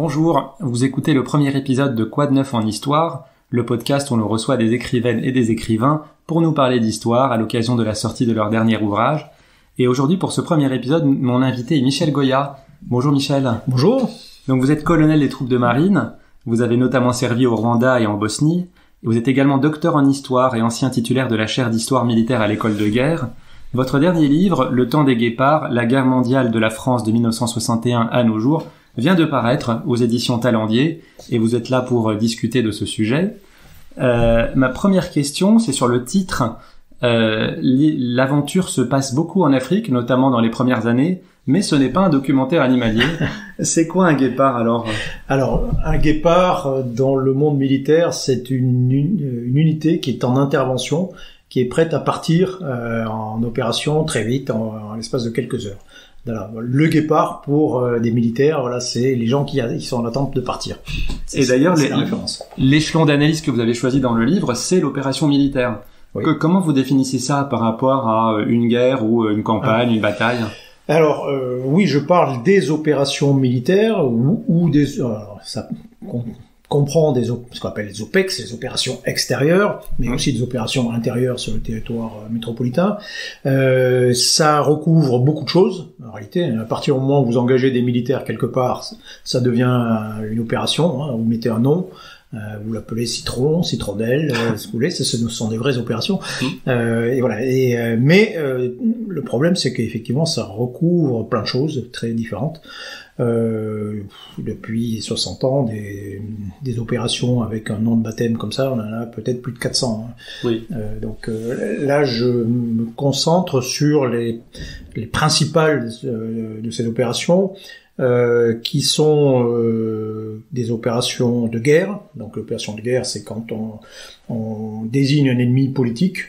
Bonjour, vous écoutez le premier épisode de Quoi de neuf en histoire, le podcast où l'on reçoit des écrivaines et des écrivains pour nous parler d'histoire à l'occasion de la sortie de leur dernier ouvrage. Et aujourd'hui, pour ce premier épisode, mon invité est Michel Goya. Bonjour Michel. Bonjour. Donc vous êtes colonel des troupes de marine, vous avez notamment servi au Rwanda et en Bosnie, et vous êtes également docteur en histoire et ancien titulaire de la chaire d'histoire militaire à l'école de guerre. Votre dernier livre, Le temps des guépards, la guerre mondiale de la France de 1961 à nos jours, vient de paraître aux éditions Talendier, et vous êtes là pour discuter de ce sujet. Ma première question, c'est sur le titre. L'aventure se passe beaucoup en Afrique, notamment dans les premières années, mais ce n'est pas un documentaire animalier. C'est quoi un guépard alors ? Alors, un guépard, dans le monde militaire, c'est une unité qui est en intervention, qui est prête à partir en opération très vite, en l'espace de quelques heures. Voilà. Le guépard, pour des militaires, voilà, c'est les gens qui sont en attente de partir. Et d'ailleurs, l'échelon d'analyse que vous avez choisi dans le livre, c'est l'opération militaire. Oui. Comment vous définissez ça par rapport à une guerre ou une campagne, une bataille ? Alors, oui, je parle des opérations militaires ou des... ça comprend ce qu'on appelle les OPEX, les opérations extérieures, mais aussi des opérations intérieures sur le territoire métropolitain. Ça recouvre beaucoup de choses, en réalité. À partir du moment où vous engagez des militaires quelque part, ça devient une opération, hein, vous mettez un nom, vous l'appelez citron, citronnelle, ce que vous voulez, ce sont des vraies opérations. Et voilà. Mais le problème, c'est qu'effectivement, ça recouvre plein de choses très différentes. Depuis 60 ans, des opérations avec un nom de baptême comme ça, on en a peut-être plus de 400. Hein. Oui. Donc là, je me concentre sur les principales de ces opérations, qui sont des opérations de guerre. Donc l'opération de guerre, c'est quand on désigne un ennemi politique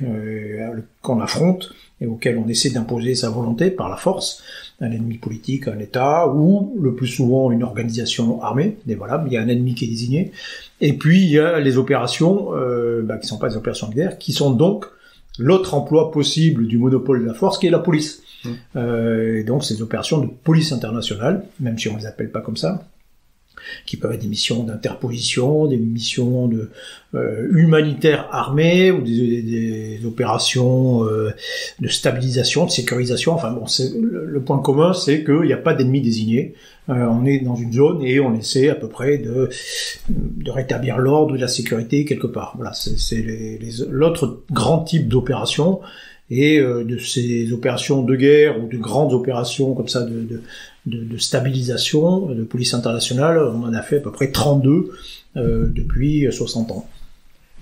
qu'on affronte et auquel on essaie d'imposer sa volonté par la force, un ennemi politique, un État, ou le plus souvent une organisation armée. Et voilà, il y a un ennemi qui est désigné. Et puis il y a les opérations qui sont pas des opérations de guerre, qui sont donc l'autre emploi possible du monopole de la force, qui est la police. Et donc ces opérations de police internationale, même si on les appelle pas comme ça, qui peuvent être des missions d'interposition, des missions de humanitaires armées, ou des opérations de stabilisation, de sécurisation. Enfin bon, le point commun, c'est qu'il n'y a pas d'ennemi désigné. On est dans une zone et on essaie à peu près de rétablir l'ordre, de la sécurité quelque part. Voilà, c'est l'autre grand type d'opération. Et de ces opérations de guerre ou de grandes opérations comme ça de stabilisation, de police internationale, on en a fait à peu près 32 depuis 60 ans.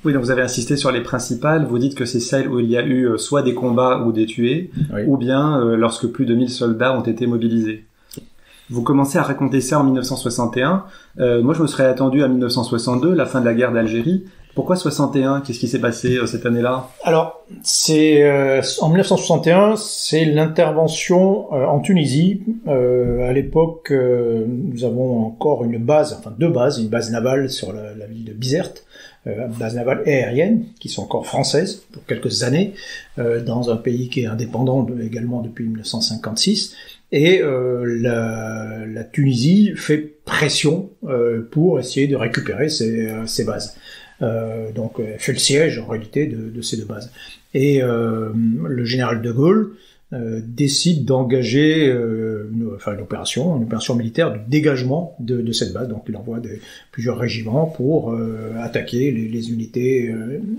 Oui, donc vous avez insisté sur les principales. Vous dites que c'est celles où il y a eu soit des combats ou des tués, oui, ou bien lorsque plus de 1000 soldats ont été mobilisés. Vous commencez à raconter ça en 1961. Moi, je me serais attendu à 1962, la fin de la guerre d'Algérie. Pourquoi 61 ? Qu'est-ce qui s'est passé cette année-là ? Alors, c'est en 1961, c'est l'intervention en Tunisie. À l'époque, nous avons encore une base, enfin deux bases, une base navale sur la ville de Bizerte, base navale et aérienne, qui sont encore françaises pour quelques années, dans un pays qui est indépendant également depuis 1956. Et la Tunisie fait pression pour essayer de récupérer ces bases. Donc elle fait le siège en réalité de ces deux bases. Et le général de Gaulle décide d'engager une opération militaire de dégagement de cette base. Donc il envoie plusieurs régiments pour attaquer les unités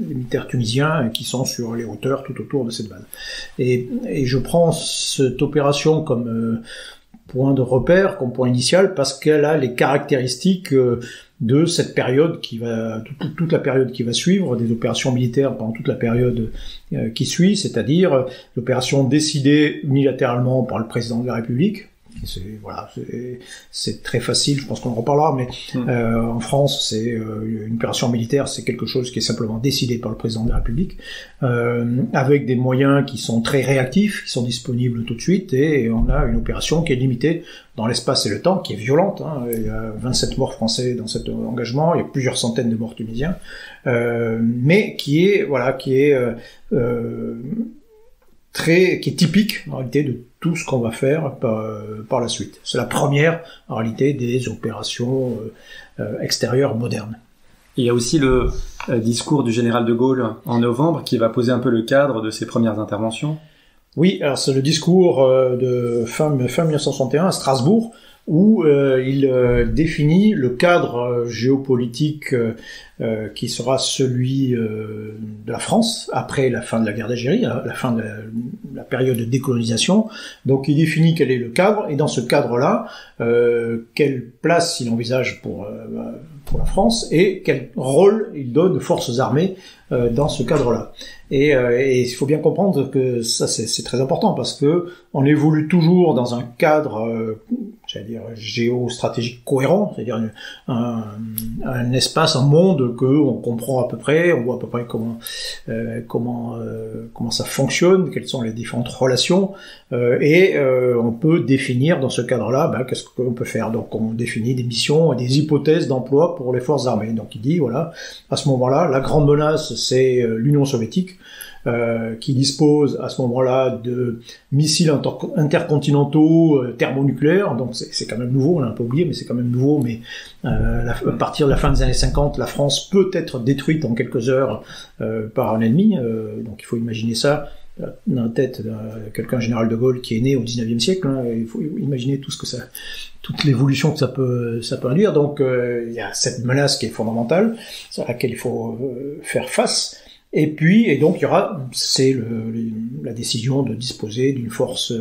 militaires tunisiens qui sont sur les hauteurs tout autour de cette base. Et je prends cette opération comme point de repère, comme point initial, parce qu'elle a les caractéristiques de cette période toute la période qui va suivre, des opérations militaires pendant toute la période qui suit, c'est-à-dire l'opération décidée unilatéralement par le président de la République. C'est très facile, je pense qu'on en reparlera, mais en France, c'est une opération militaire, c'est quelque chose qui est simplement décidé par le président de la République, avec des moyens qui sont très réactifs, qui sont disponibles tout de suite, et on a une opération qui est limitée dans l'espace et le temps, qui est violente. Il y a 27 morts français dans cet engagement, il y a plusieurs centaines de morts tunisiens, mais qui est typique en réalité de tout ce qu'on va faire par la suite. C'est la première, en réalité, des opérations extérieures modernes. Il y a aussi le discours du général de Gaulle en novembre qui va poser un peu le cadre de ses premières interventions. Oui, alors c'est le discours de fin 1961 à Strasbourg, où il définit le cadre géopolitique qui sera celui de la France après la fin de la guerre d'Algérie, la fin de la période de décolonisation. Donc il définit quel est le cadre, et dans ce cadre-là, quelle place il envisage pour la France et quel rôle il donne aux forces armées dans ce cadre-là. Et il faut bien comprendre que ça c'est très important, parce que on évolue toujours dans un cadre géostratégique cohérent, c'est-à-dire un espace, un monde que on comprend à peu près, on voit à peu près comment ça fonctionne, quelles sont les différentes relations, et on peut définir dans ce cadre-là qu'est-ce qu'on peut faire. Donc on définit des missions et des hypothèses d'emploi pour les forces armées. Donc il dit voilà, à ce moment-là, la grande menace c'est l'Union soviétique, qui dispose à ce moment-là de missiles intercontinentaux thermonucléaires. Donc c'est quand même nouveau, on l'a un peu oublié, mais c'est quand même nouveau. Mais à partir de la fin des années 50, la France peut être détruite en quelques heures par un ennemi. Donc il faut imaginer ça dans la tête de quelqu'un, général de Gaulle, qui est né au 19e siècle. Il faut imaginer toute l'évolution que ça peut induire. Donc il y a cette menace qui est fondamentale, à laquelle il faut faire face. Et donc il y aura, la décision de disposer d'une force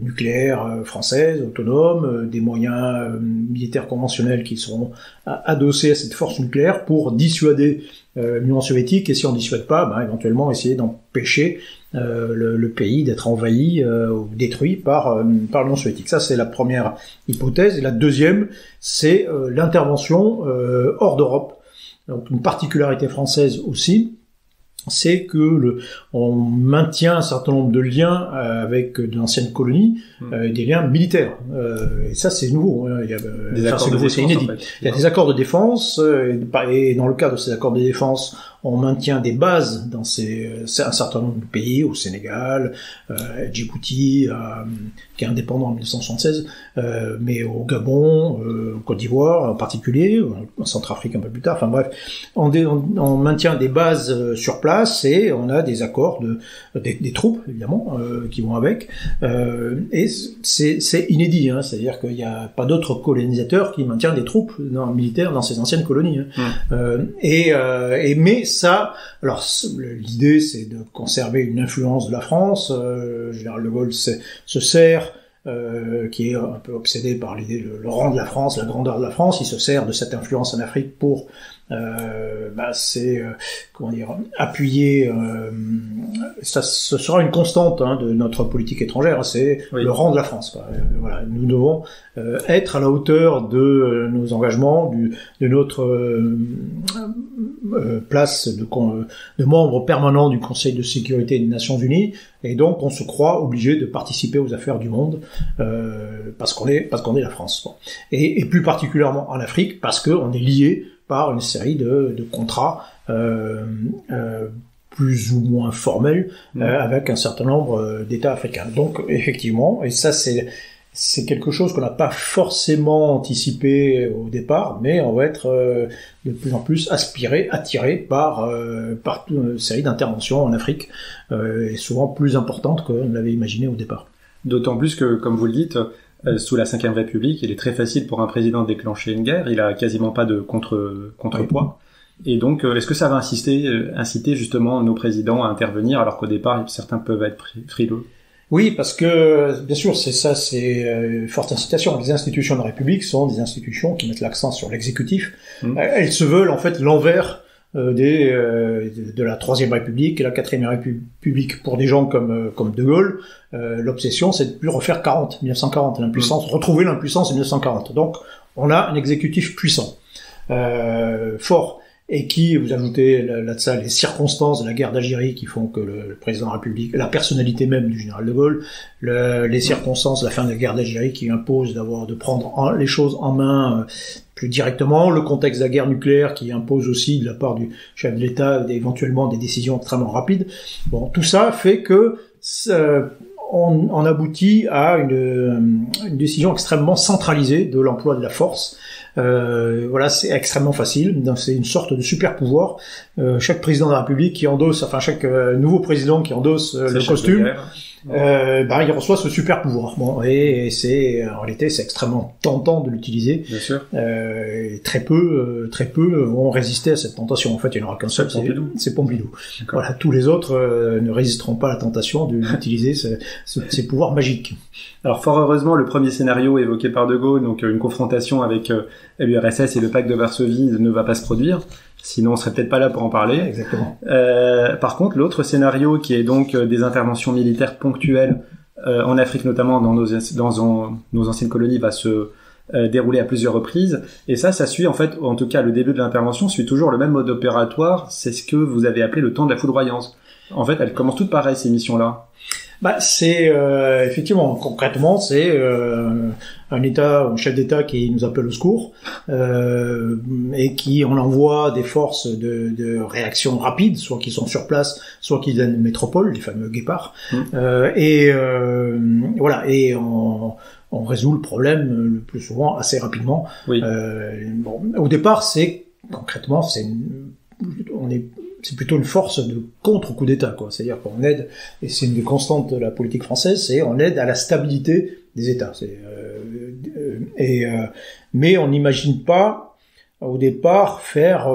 nucléaire française, autonome, des moyens militaires conventionnels qui seront adossés à cette force nucléaire pour dissuader l'Union soviétique, et si on ne dissuade pas, éventuellement essayer d'empêcher le pays d'être envahi ou détruit par l'Union soviétique. Ça, c'est la première hypothèse. Et la deuxième, c'est l'intervention hors d'Europe. Donc une particularité française aussi, c'est que on maintient un certain nombre de liens avec de l'ancienne colonie, des liens militaires. Et ça, c'est nouveau. Il y a c'est inédit. En fait. Il y a des accords de défense, et dans le cadre de ces accords de défense, on maintient des bases dans un certain nombre de pays, au Sénégal, Djibouti, qui est indépendant en 1976, mais au Gabon, au Côte d'Ivoire en particulier, en Centrafrique un peu plus tard. Enfin bref, on maintient des bases sur place, et on a des accords des troupes évidemment qui vont avec. Et c'est inédit, c'est-à-dire qu'il n'y a pas d'autre colonisateur qui maintient des troupes militaires dans ces anciennes colonies. Mais ça, alors l'idée c'est de conserver une influence de la France. Le général de Gaulle se sert, qui est un peu obsédé par l'idée de le rang de la France, la grandeur de la France. Il se sert de cette influence en Afrique pour appuyer. Ça, ce sera une constante de notre politique étrangère. C'est le rang de la France. Voilà, nous devons être à la hauteur de nos engagements, de notre place de membre permanent du Conseil de sécurité des Nations Unies, et donc on se croit obligé de participer aux affaires du monde parce qu'on est la France. Et plus particulièrement en Afrique, parce qu'on est lié par une série de contrats plus ou moins formels avec un certain nombre d'États africains. Donc effectivement, et ça c'est quelque chose qu'on n'a pas forcément anticipé au départ, mais on va être de plus en plus attiré par toute une série d'interventions en Afrique, et souvent plus importantes qu'on l'avait imaginé au départ. D'autant plus que, comme vous le dites, sous la Ve République, il est très facile pour un président de déclencher une guerre. Il a quasiment pas de contrepoids. Et donc, est-ce que ça va inciter justement nos présidents à intervenir, alors qu'au départ, certains peuvent être frileux? Oui, parce que, bien sûr, c'est forte incitation. Les institutions de la République sont des institutions qui mettent l'accent sur l'exécutif. Elles se veulent, en fait, l'envers de la Troisième République et la Quatrième République. Pour des gens comme De Gaulle, l'obsession, c'est de plus refaire 1940, retrouver l'impuissance de 1940. Donc, on a un exécutif puissant, fort, et qui, vous ajoutez là de ça les circonstances de la guerre d'Algérie qui font que le président de la République, la personnalité même du général de Gaulle, les circonstances de la fin de la guerre d'Algérie qui imposent de prendre les choses en main plus directement, le contexte de la guerre nucléaire qui impose aussi de la part du chef de l'État éventuellement des décisions extrêmement rapides. Bon, tout ça fait que on aboutit à une décision extrêmement centralisée de l'emploi de la force. Voilà, c'est extrêmement facile. Donc, c'est une sorte de super pouvoir. Chaque président de la République qui endosse, enfin chaque nouveau président qui endosse le costume, il reçoit ce super pouvoir. Bon, et c'est en réalité c'est extrêmement tentant de l'utiliser. Bien sûr. Très peu vont résister à cette tentation. En fait, il n'y en aura qu'un seul, c'est Pompidou. Voilà, tous les autres ne résisteront pas à la tentation d'utiliser ces pouvoirs magiques. Alors fort heureusement, le premier scénario évoqué par De Gaulle, donc une confrontation avec l'URSS et le pacte de Varsovie, ne va pas se produire. Sinon, on serait peut-être pas là pour en parler. Exactement. Par contre, l'autre scénario, qui est donc des interventions militaires ponctuelles en Afrique, notamment dans nos anciennes colonies, va se dérouler à plusieurs reprises. Et ça suit en fait, en tout cas, le début de l'intervention suit toujours le même mode opératoire. C'est ce que vous avez appelé le temps de la foudroyance. En fait, elles commencent toutes pareilles, ces missions-là. C'est effectivement, concrètement, c'est un chef d'État qui nous appelle au secours et qui on envoie des forces de réaction rapide, soit qui sont sur place, soit qui viennent de métropole, les fameux guépards. Voilà, et on résout le problème le plus souvent assez rapidement. Oui. Au départ, concrètement, c'est plutôt une force de contre-coup d'État, quoi. C'est-à-dire qu'on aide, et c'est une des constantes de la politique française, c'est on aide à la stabilité des États. Mais on n'imagine pas au départ faire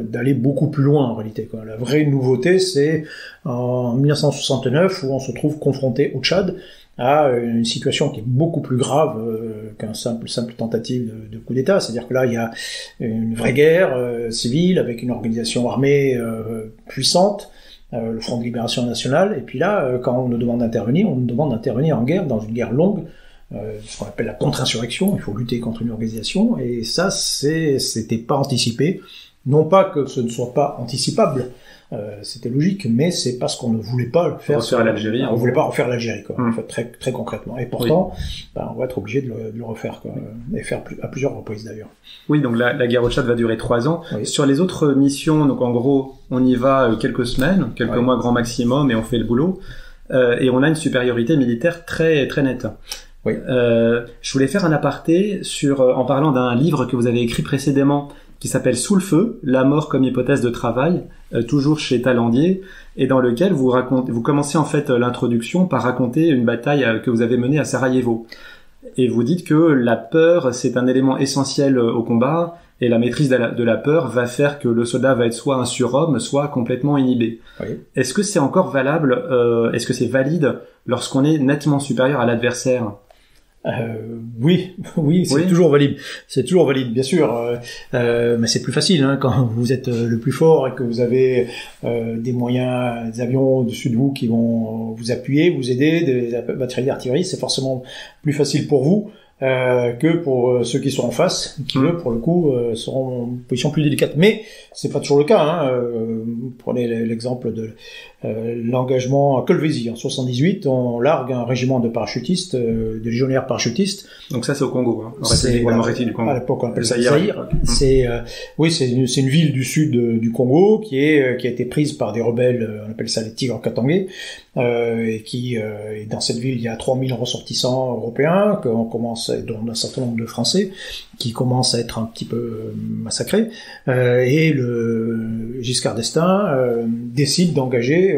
d'aller beaucoup plus loin en réalité, quoi. La vraie nouveauté, c'est en 1969 où on se trouve confronté au Tchad à une situation qui est beaucoup plus grave qu'un simple tentative de coup d'État. C'est-à-dire que là, il y a une vraie guerre civile avec une organisation armée puissante, le Front de Libération Nationale. Et puis là, quand on nous demande d'intervenir, on nous demande d'intervenir en guerre, dans une guerre longue, ce qu'on appelle la contre-insurrection. Il faut lutter contre une organisation. Et ça, c'était pas anticipé. Non pas que ce ne soit pas anticipable, c'était logique, mais c'est parce qu'on ne voulait pas le faire. Refaire l'Algérie. On voulait pas refaire l'Algérie, quoi. En fait, très, très concrètement. Et pourtant, on va être obligé de le refaire, quoi. Et faire à plusieurs reprises, d'ailleurs. Oui, donc la guerre au Tchad va durer 3 ans. Oui. Sur les autres missions, donc en gros, on y va quelques semaines, quelques mois grand maximum, et on fait le boulot. Et on a une supériorité militaire très, très nette. Oui. Je voulais faire un aparté en parlant d'un livre que vous avez écrit précédemment, qui s'appelle Sous le feu, la mort comme hypothèse de travail, toujours chez Talandier, et dans lequel vous commencez en fait l'introduction par raconter une bataille que vous avez menée à Sarajevo. Et vous dites que la peur, c'est un élément essentiel au combat, et la maîtrise de la peur va faire que le soldat va être soit un surhomme, soit complètement inhibé. Oui. Est-ce que c'est encore valable, est-ce que c'est valide lorsqu'on est nettement supérieur à l'adversaire ? Oui, c'est toujours valide. C'est toujours valide, bien sûr. Mais c'est plus facile quand vous êtes le plus fort et que vous avez des moyens, des avions au-dessus de vous qui vont vous appuyer, vous aider, des batteries d'artillerie. C'est forcément plus facile pour vous que pour ceux qui sont en face, qui eux, pour le coup, seront en position plus délicate. Mais c'est pas toujours le cas. Prenez l'exemple de l'engagement à Kolwezi en 78, on largue un régiment de parachutistes, de légionnaires parachutistes. Donc ça c'est au Congo, République du Congo. À l'époque on appelle ça Zaïre. C'est une ville du sud du Congo qui a été prise par des rebelles, on appelle ça les Tigres Katangais, et dans cette ville il y a 3000 ressortissants européens, dont un certain nombre de Français, qui commencent à être un petit peu massacrés, et le Giscard d'Estaing décide d'engager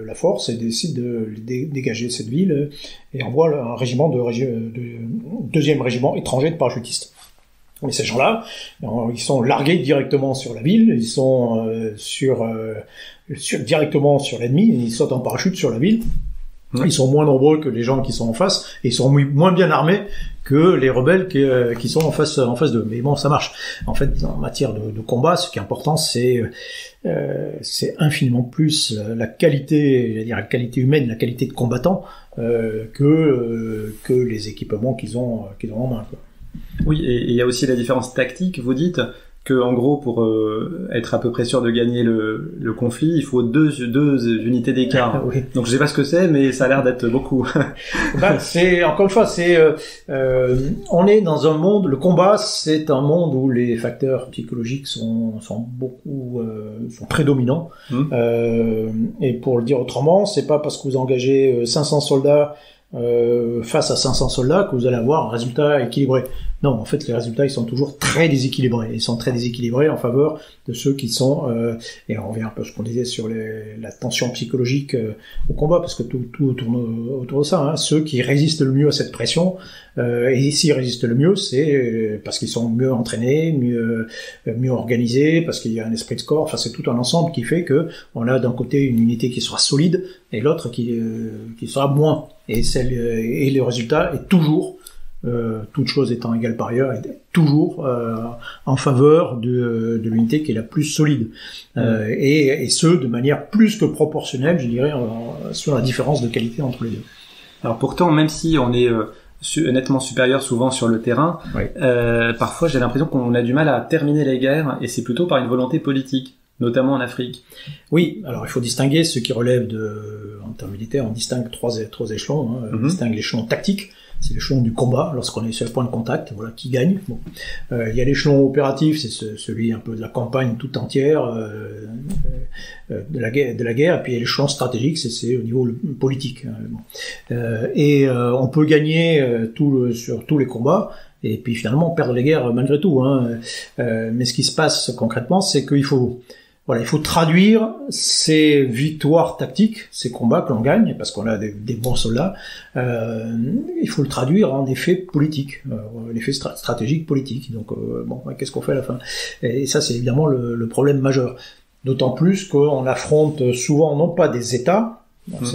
la force et décide de dégager cette ville et envoie un régiment deuxième régiment étranger de parachutistes. Et ces gens-là, ils sont largués directement sur la ville, ils sont directement sur l'ennemi, ils sautent en parachute sur la ville. Ils sont moins nombreux que les gens qui sont en face, et ils sont moins bien armés que les rebelles qui sont en face d'eux. Mais bon, ça marche. En fait, en matière de combat, ce qui est important, c'est infiniment plus la qualité, j'allais dire la qualité humaine, la qualité de combattant, que les équipements qu'ils ont en main, quoi. Oui, et il y a aussi la différence tactique. Vous dites que en gros pour être à peu près sûr de gagner le conflit, il faut deux unités d'écart. Oui. Donc je sais pas ce que c'est, mais ça a l'air d'être beaucoup. C'est encore une fois, on est dans un monde. Le combat, c'est un monde où les facteurs psychologiques sont prédominants. Et pour le dire autrement, c'est pas parce que vous engagez 500 soldats face à 500 soldats que vous allez avoir un résultat équilibré. Non, en fait, les résultats, ils sont toujours très déséquilibrés. Ils sont très déséquilibrés en faveur de ceux qui sont, et on revient un peu à ce qu'on disait sur la tension psychologique au combat, parce que tout autour de ça, hein, ceux qui résistent le mieux à cette pression, et s'ils résistent le mieux, c'est parce qu'ils sont mieux entraînés, mieux organisés, parce qu'il y a un esprit de corps. Enfin, c'est tout un ensemble qui fait que on a d'un côté une unité qui sera solide et l'autre qui sera moins. Et le résultat est toujours, toute chose étant égale par ailleurs, est toujours en faveur de l'unité qui est la plus solide. Et ce, de manière plus que proportionnelle, je dirais, sur la différence de qualité entre les deux. Alors pourtant, même si on est nettement supérieur souvent sur le terrain, oui. Parfois j'ai l'impression qu'on a du mal à terminer les guerres, et c'est plutôt par une volonté politique, notamment en Afrique. Oui, alors il faut distinguer ce qui relève en termes militaires, on distingue trois échelons. Hein. On distingue l'échelon tactique, c'est l'échelon du combat, lorsqu'on est sur le point de contact, voilà, qui gagne. Bon. Il y a l'échelon opératif, c'est celui un peu de la campagne toute entière, de la guerre, et puis il y a l'échelon stratégique, c'est au niveau politique. On peut gagner sur tous les combats, et puis finalement perdre les guerres malgré tout. Hein. Mais ce qui se passe concrètement, c'est qu'il faut traduire ces victoires tactiques, ces combats que l'on gagne, parce qu'on a des bons soldats, il faut le traduire en effet politique, l'effet stratégique politique. Donc qu'est-ce qu'on fait à la fin? Et ça, c'est évidemment le problème majeur. D'autant plus qu'on affronte souvent non pas des États,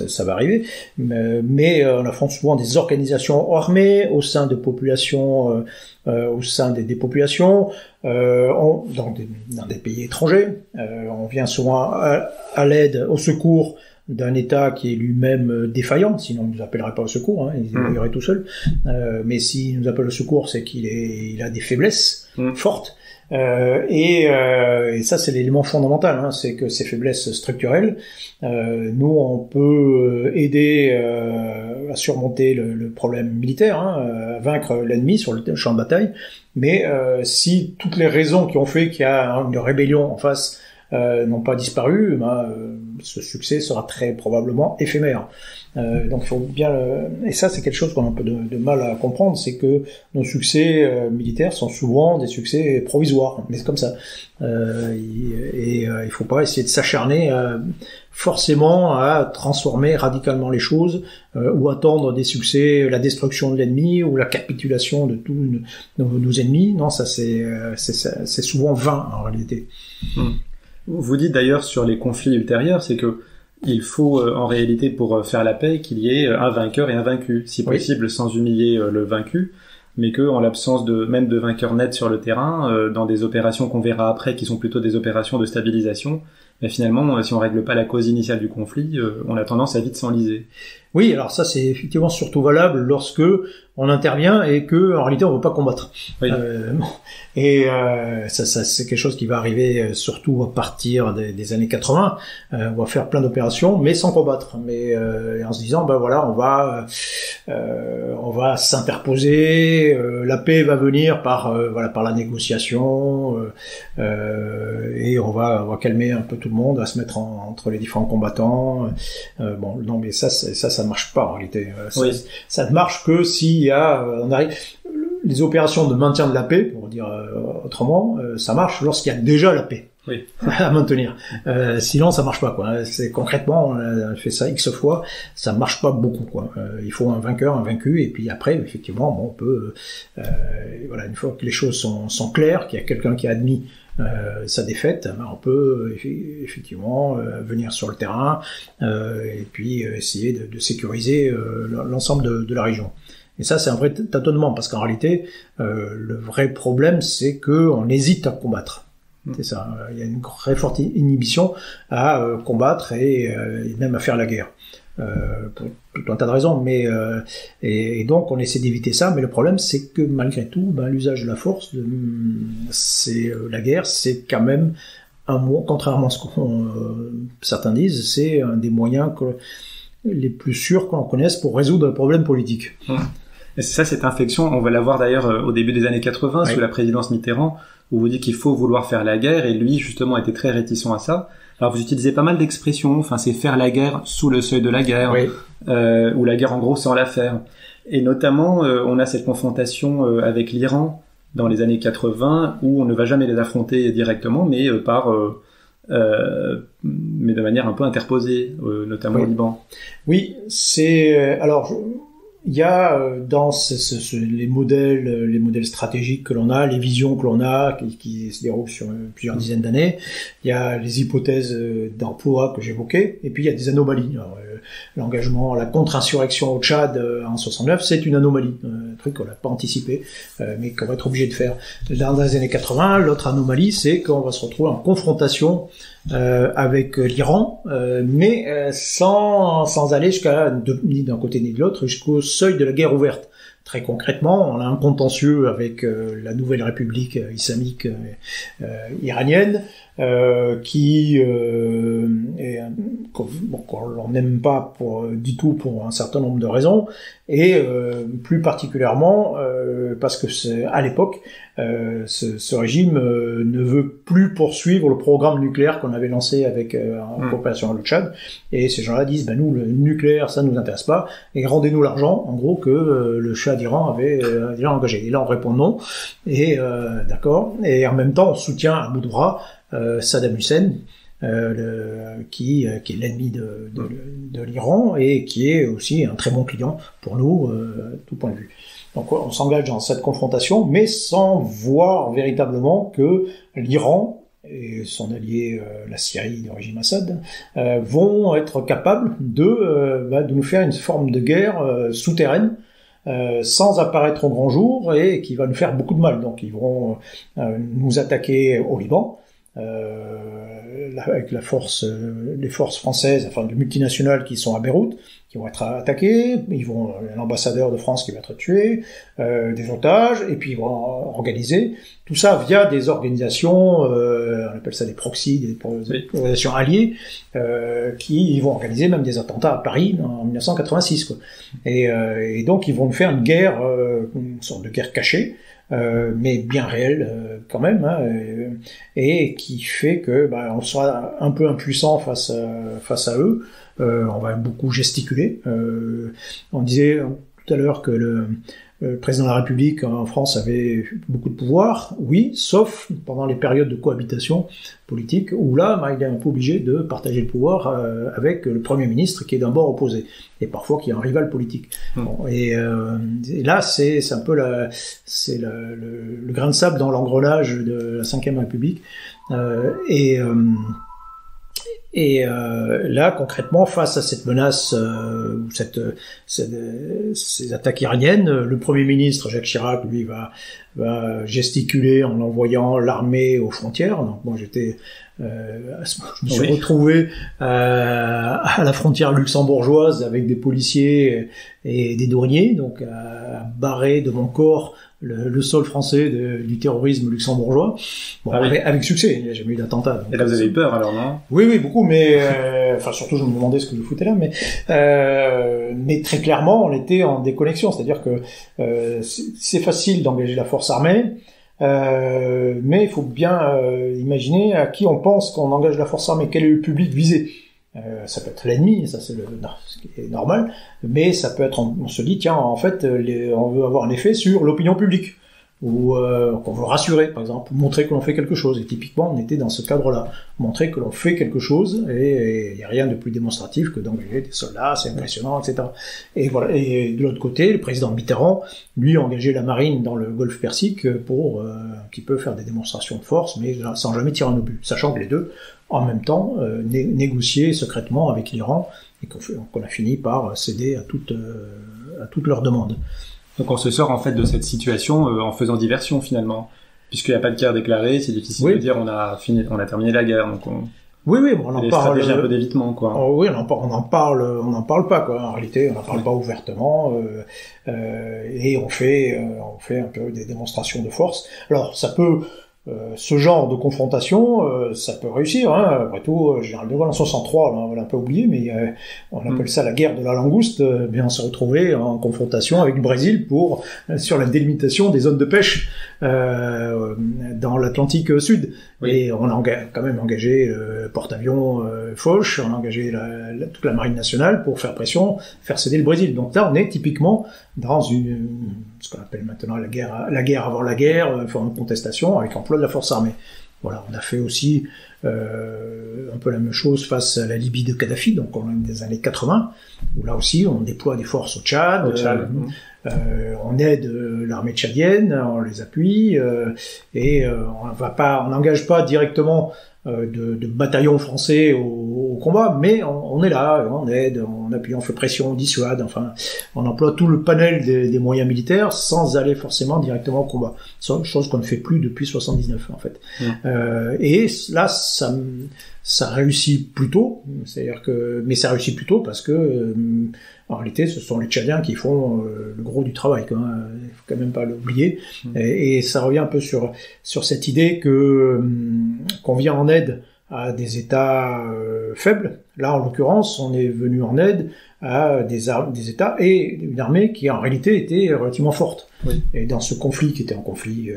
ça va arriver, mais on affronte souvent des organisations armées au sein de populations, au sein des populations, dans des pays étrangers. On vient souvent à l'aide, au secours d'un État qui est lui-même défaillant, sinon il nous appellerait pas au secours, hein, il irait tout seul. Mais s'il nous appelle au secours, c'est qu'il a des faiblesses fortes. Et ça, c'est l'élément fondamental, hein, c'est que ces faiblesses structurelles, nous, on peut aider à surmonter le problème militaire, hein, à vaincre l'ennemi sur le champ de bataille, mais si toutes les raisons qui ont fait qu'il y a une rébellion en face n'ont pas disparu, ce succès sera très probablement éphémère. Donc il faut bien et ça, c'est quelque chose qu'on a un peu de mal à comprendre, c'est que nos succès militaires sont souvent des succès provisoires, mais c'est comme ça. Il faut pas essayer de s'acharner forcément à transformer radicalement les choses ou attendre des succès, la destruction de l'ennemi ou la capitulation de tous nos ennemis. Non, ça c'est souvent vain en réalité. Vous dites d'ailleurs sur les conflits ultérieurs, c'est que il faut en réalité pour faire la paix qu'il y ait un vainqueur et un vaincu, si possible sans humilier le vaincu, mais que en l'absence même de vainqueur net sur le terrain, dans des opérations qu'on verra après qui sont plutôt des opérations de stabilisation, mais finalement si on règle pas la cause initiale du conflit, on a tendance à vite s'enliser. Oui, alors ça c'est effectivement surtout valable lorsque on intervient et que en réalité on veut pas combattre. Oui. Ça c'est quelque chose qui va arriver surtout à partir des années 80. On va faire plein d'opérations mais sans combattre, mais en se disant on va s'interposer, la paix va venir par la négociation et on va calmer un peu tout le monde, à se mettre entre les différents combattants. Non mais ça marche pas en réalité. Ça ne marche que s'il y a les opérations de maintien de la paix, pour dire autrement, ça marche lorsqu'il y a déjà la paix à maintenir. Sinon, ça marche pas, quoi. C'est concrètement, on a fait ça X fois, ça marche pas beaucoup, quoi. Il faut un vainqueur, un vaincu, et puis après, effectivement, on peut, une fois que les choses sont claires, qu'il y a quelqu'un qui a admis sa défaite, on peut effectivement venir sur le terrain et puis essayer de sécuriser l'ensemble de la région. Et ça, c'est un vrai tâtonnement, parce qu'en réalité, le vrai problème, c'est que on hésite à combattre. C'est ça. Il y a une très forte inhibition à combattre et même à faire la guerre. pour tout un tas de raisons, mais et donc on essaie d'éviter ça. Mais le problème, c'est que malgré tout, l'usage de la force, c'est la guerre, c'est quand même contrairement à ce que certains disent, c'est un des moyens les plus sûrs qu'on connaisse pour résoudre un problème politique. Et c'est ça, cette inflexion, on va la voir d'ailleurs au début des années 80, sous la présidence Mitterrand, où vous dites qu'il faut vouloir faire la guerre, et lui, justement, était très réticent à ça. Alors, vous utilisez pas mal d'expressions, enfin, c'est faire la guerre sous le seuil de la guerre, ou la guerre, en gros, sans la faire. Et notamment, on a cette confrontation avec l'Iran dans les années 80, où on ne va jamais les affronter directement, mais mais de manière un peu interposée, notamment au Liban. Oui, c'est... alors... Il y a dans les modèles stratégiques que l'on a, les visions que l'on a, qui se déroulent sur plusieurs dizaines d'années. Il y a les hypothèses d'emploi que j'évoquais, et puis il y a des anomalies. Alors, l'engagement, la contre-insurrection au Tchad en 69, c'est une anomalie, un truc qu'on n'a pas anticipé, mais qu'on va être obligé de faire. Dans les années 80, l'autre anomalie, c'est qu'on va se retrouver en confrontation avec l'Iran, mais sans aller ni d'un côté ni de l'autre, jusqu'au seuil de la guerre ouverte. Très concrètement, on a un contentieux avec la nouvelle république islamique iranienne qu'on n'aime pas du tout pour un certain nombre de raisons, et plus particulièrement parce que à l'époque ce régime ne veut plus poursuivre le programme nucléaire qu'on avait lancé avec en coopération avec le Tchad, et ces gens-là disent nous le nucléaire ça nous intéresse pas, et rendez-nous l'argent en gros que le Shah d'Iran avait déjà engagé. Et là on répond non, et d'accord, et en même temps on soutient à bout de bras Saddam Hussein, qui est l'ennemi de l'Iran, et qui est aussi un très bon client pour nous, tout point de vue. Donc on s'engage dans cette confrontation, mais sans voir véritablement que l'Iran et son allié, la Syrie du régime Assad, vont être capables de nous faire une forme de guerre souterraine, sans apparaître au grand jour, et qui va nous faire beaucoup de mal. Donc ils vont nous attaquer au Liban, avec les forces françaises, enfin de multinationales qui sont à Beyrouth, qui vont être attaquées, l'ambassadeur de France qui va être tué, des otages, et puis ils vont organiser tout ça via des organisations, on appelle ça des proxys, des organisations alliées, qui vont organiser même des attentats à Paris en 1986, quoi. Et donc ils vont nous faire une guerre, une sorte de guerre cachée, mais bien réelle quand même, et qui fait que on sera un peu impuissant face à eux. On va beaucoup gesticuler. On disait tout à l'heure que le président de la République en France avait beaucoup de pouvoir, oui, sauf pendant les périodes de cohabitation politique, où là, il est un peu obligé de partager le pouvoir avec le Premier ministre qui est d'un bord opposé, et parfois qui est un rival politique. Bon, et là, c'est un peu le grain de sable dans l'engrenage de la Ve République. Et là, concrètement, face à cette menace, ces attaques iraniennes, le Premier ministre Jacques Chirac, lui, va gesticuler en envoyant l'armée aux frontières. Donc moi, je me suis retrouvé à la frontière luxembourgeoise avec des policiers et des douaniers, donc à barrer de mon corps le sol français du terrorisme luxembourgeois. Bon, avec succès, il n'y a jamais eu d'attentat. Et là, vous avez eu peur, alors, non? Oui, beaucoup, mais surtout, je me demandais ce que je foutais là, mais très clairement, on était en déconnexion, c'est-à-dire que c'est facile d'engager la force armée, mais il faut bien imaginer à qui on pense qu'on engage la force armée, quel est le public visé. Ça peut être l'ennemi, ça c'est ce qui est normal, mais ça peut être, on se dit, tiens, en fait, on veut avoir un effet sur l'opinion publique, ou qu'on veut rassurer, par exemple, montrer que l'on fait quelque chose. Et typiquement, on était dans ce cadre-là, montrer que l'on fait quelque chose, et il n'y a rien de plus démonstratif que d'engager des soldats, c'est impressionnant, etc. Et voilà. Et de l'autre côté, le président Mitterrand, lui, a engagé la marine dans le Golfe Persique pour un petit peu faire des démonstrations de force, mais sans jamais tirer un obus, sachant que les deux, en même temps, négocier secrètement avec l'Iran, et qu'on a fini par céder à toutes leurs demandes. Donc on se sort en fait de cette situation en faisant diversion finalement, puisqu'il n'y a pas de guerre déclarée, c'est difficile de dire on a terminé la guerre. Donc Oui, bon, on en parle. Stratégie un peu d'évitement, quoi. Oh, oui, on en parle pas, quoi. En réalité, on n'en parle pas ouvertement, et on fait un peu des démonstrations de force. Alors, ça peut, ce genre de confrontation, ça peut réussir, hein. Après tout, Général de Gaulle en 63, là, on l'a un peu oublié, mais on appelle ça la guerre de la langouste. Bien, on s'est retrouvé en confrontation avec le Brésil sur la délimitation des zones de pêche dans l'Atlantique Sud. Oui. Et on a quand même engagé le porte-avions Foch, on a engagé toute la marine nationale pour faire pression, faire céder le Brésil. Donc là, on est typiquement dans ce qu'on appelle maintenant la guerre avant la guerre, forme de contestation avec emploi de la force armée. Voilà, on a fait aussi un peu la même chose face à la Libye de Kadhafi, donc on est des années 80, où là aussi on déploie des forces au Tchad. On aide l'armée tchadienne, on les appuie, et on n'engage pas directement de bataillons français au combat, mais on est là, on aide, on appuie, on fait pression, on dissuade, enfin, on emploie tout le panel des moyens militaires sans aller forcément directement au combat. C'est chose qu'on ne fait plus depuis 79, en fait. Et là, ça réussit plutôt, mais ça réussit plutôt parce que en réalité, ce sont les Tchadiens qui font le gros du travail, quoi. Il faut quand même pas l'oublier. Et ça revient un peu sur cette idée qu'on vient en aide à des États faibles. Là, en l'occurrence, on est venu en aide à des États et une armée qui, en réalité, était relativement forte. Oui. Et dans ce conflit, qui était un conflit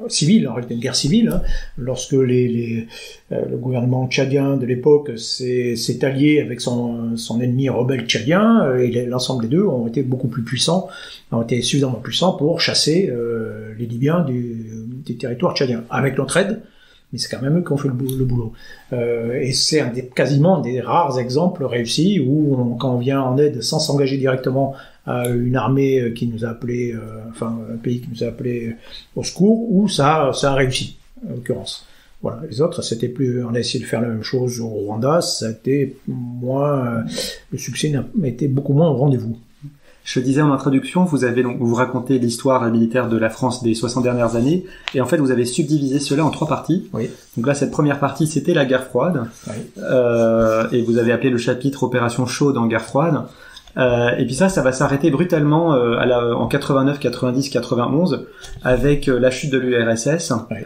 civil, en réalité une guerre civile, hein, lorsque le gouvernement tchadien de l'époque s'est allié avec son ennemi rebelle tchadien, et l'ensemble des deux ont été beaucoup plus puissants, ont été suffisamment puissants pour chasser les Libyens des territoires tchadiens, avec notre aide. Mais c'est quand même eux qui ont fait le boulot. Et c'est quasiment des rares exemples réussis où quand on vient en aide sans s'engager directement à une armée qui nous a appelé, un pays qui nous a appelé au secours, où ça a réussi, en l'occurrence. Voilà. Les autres, on a essayé de faire la même chose au Rwanda, ça a été le succès a été beaucoup moins au rendez-vous. Je disais en introduction, vous racontez l'histoire militaire de la France des 60 dernières années, et en fait vous avez subdivisé cela en 3 parties. Oui. Donc là, cette première partie, c'était la guerre froide, oui. Et vous avez appelé le chapitre Opération chaude en guerre froide. Et puis ça va s'arrêter brutalement en 89, 90, 91 avec la chute de l'URSS, oui.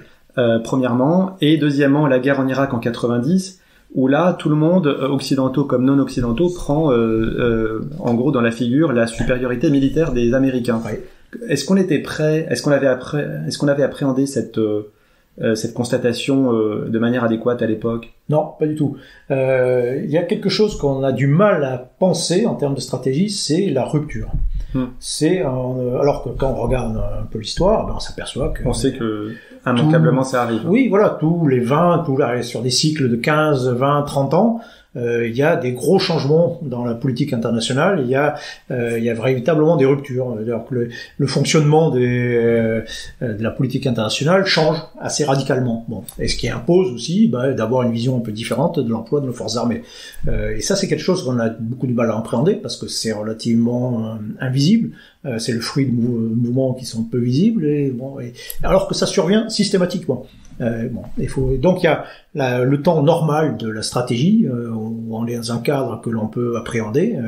Premièrement, et deuxièmement la guerre en Irak en 90. Où là, tout le monde, occidentaux comme non occidentaux, prend en gros dans la figure la supériorité militaire des Américains. Oui. Est-ce qu'on était prêt, est-ce qu'on avait appréhendé cette constatation de manière adéquate à l'époque? Non, pas du tout. Il y a quelque chose qu'on a du mal à penser en termes de stratégie, c'est la rupture. Alors que quand on regarde un peu l'histoire, on s'aperçoit que... On sait que immanquablement ça arrive. Oui, voilà, sur des cycles de 15, 20, 30 ans, il y a des gros changements dans la politique internationale, il y a véritablement des ruptures. Alors que le fonctionnement de la politique internationale change assez radicalement. Bon, et ce qui impose aussi d'avoir une vision un peu différente de l'emploi de nos forces armées. Et ça, c'est quelque chose qu'on a beaucoup de mal à appréhender parce que c'est relativement invisible. C'est le fruit de mouvements qui sont peu visibles, alors que ça survient systématiquement. Donc il y a le temps normal de la stratégie, où on est dans un cadre que l'on peut appréhender.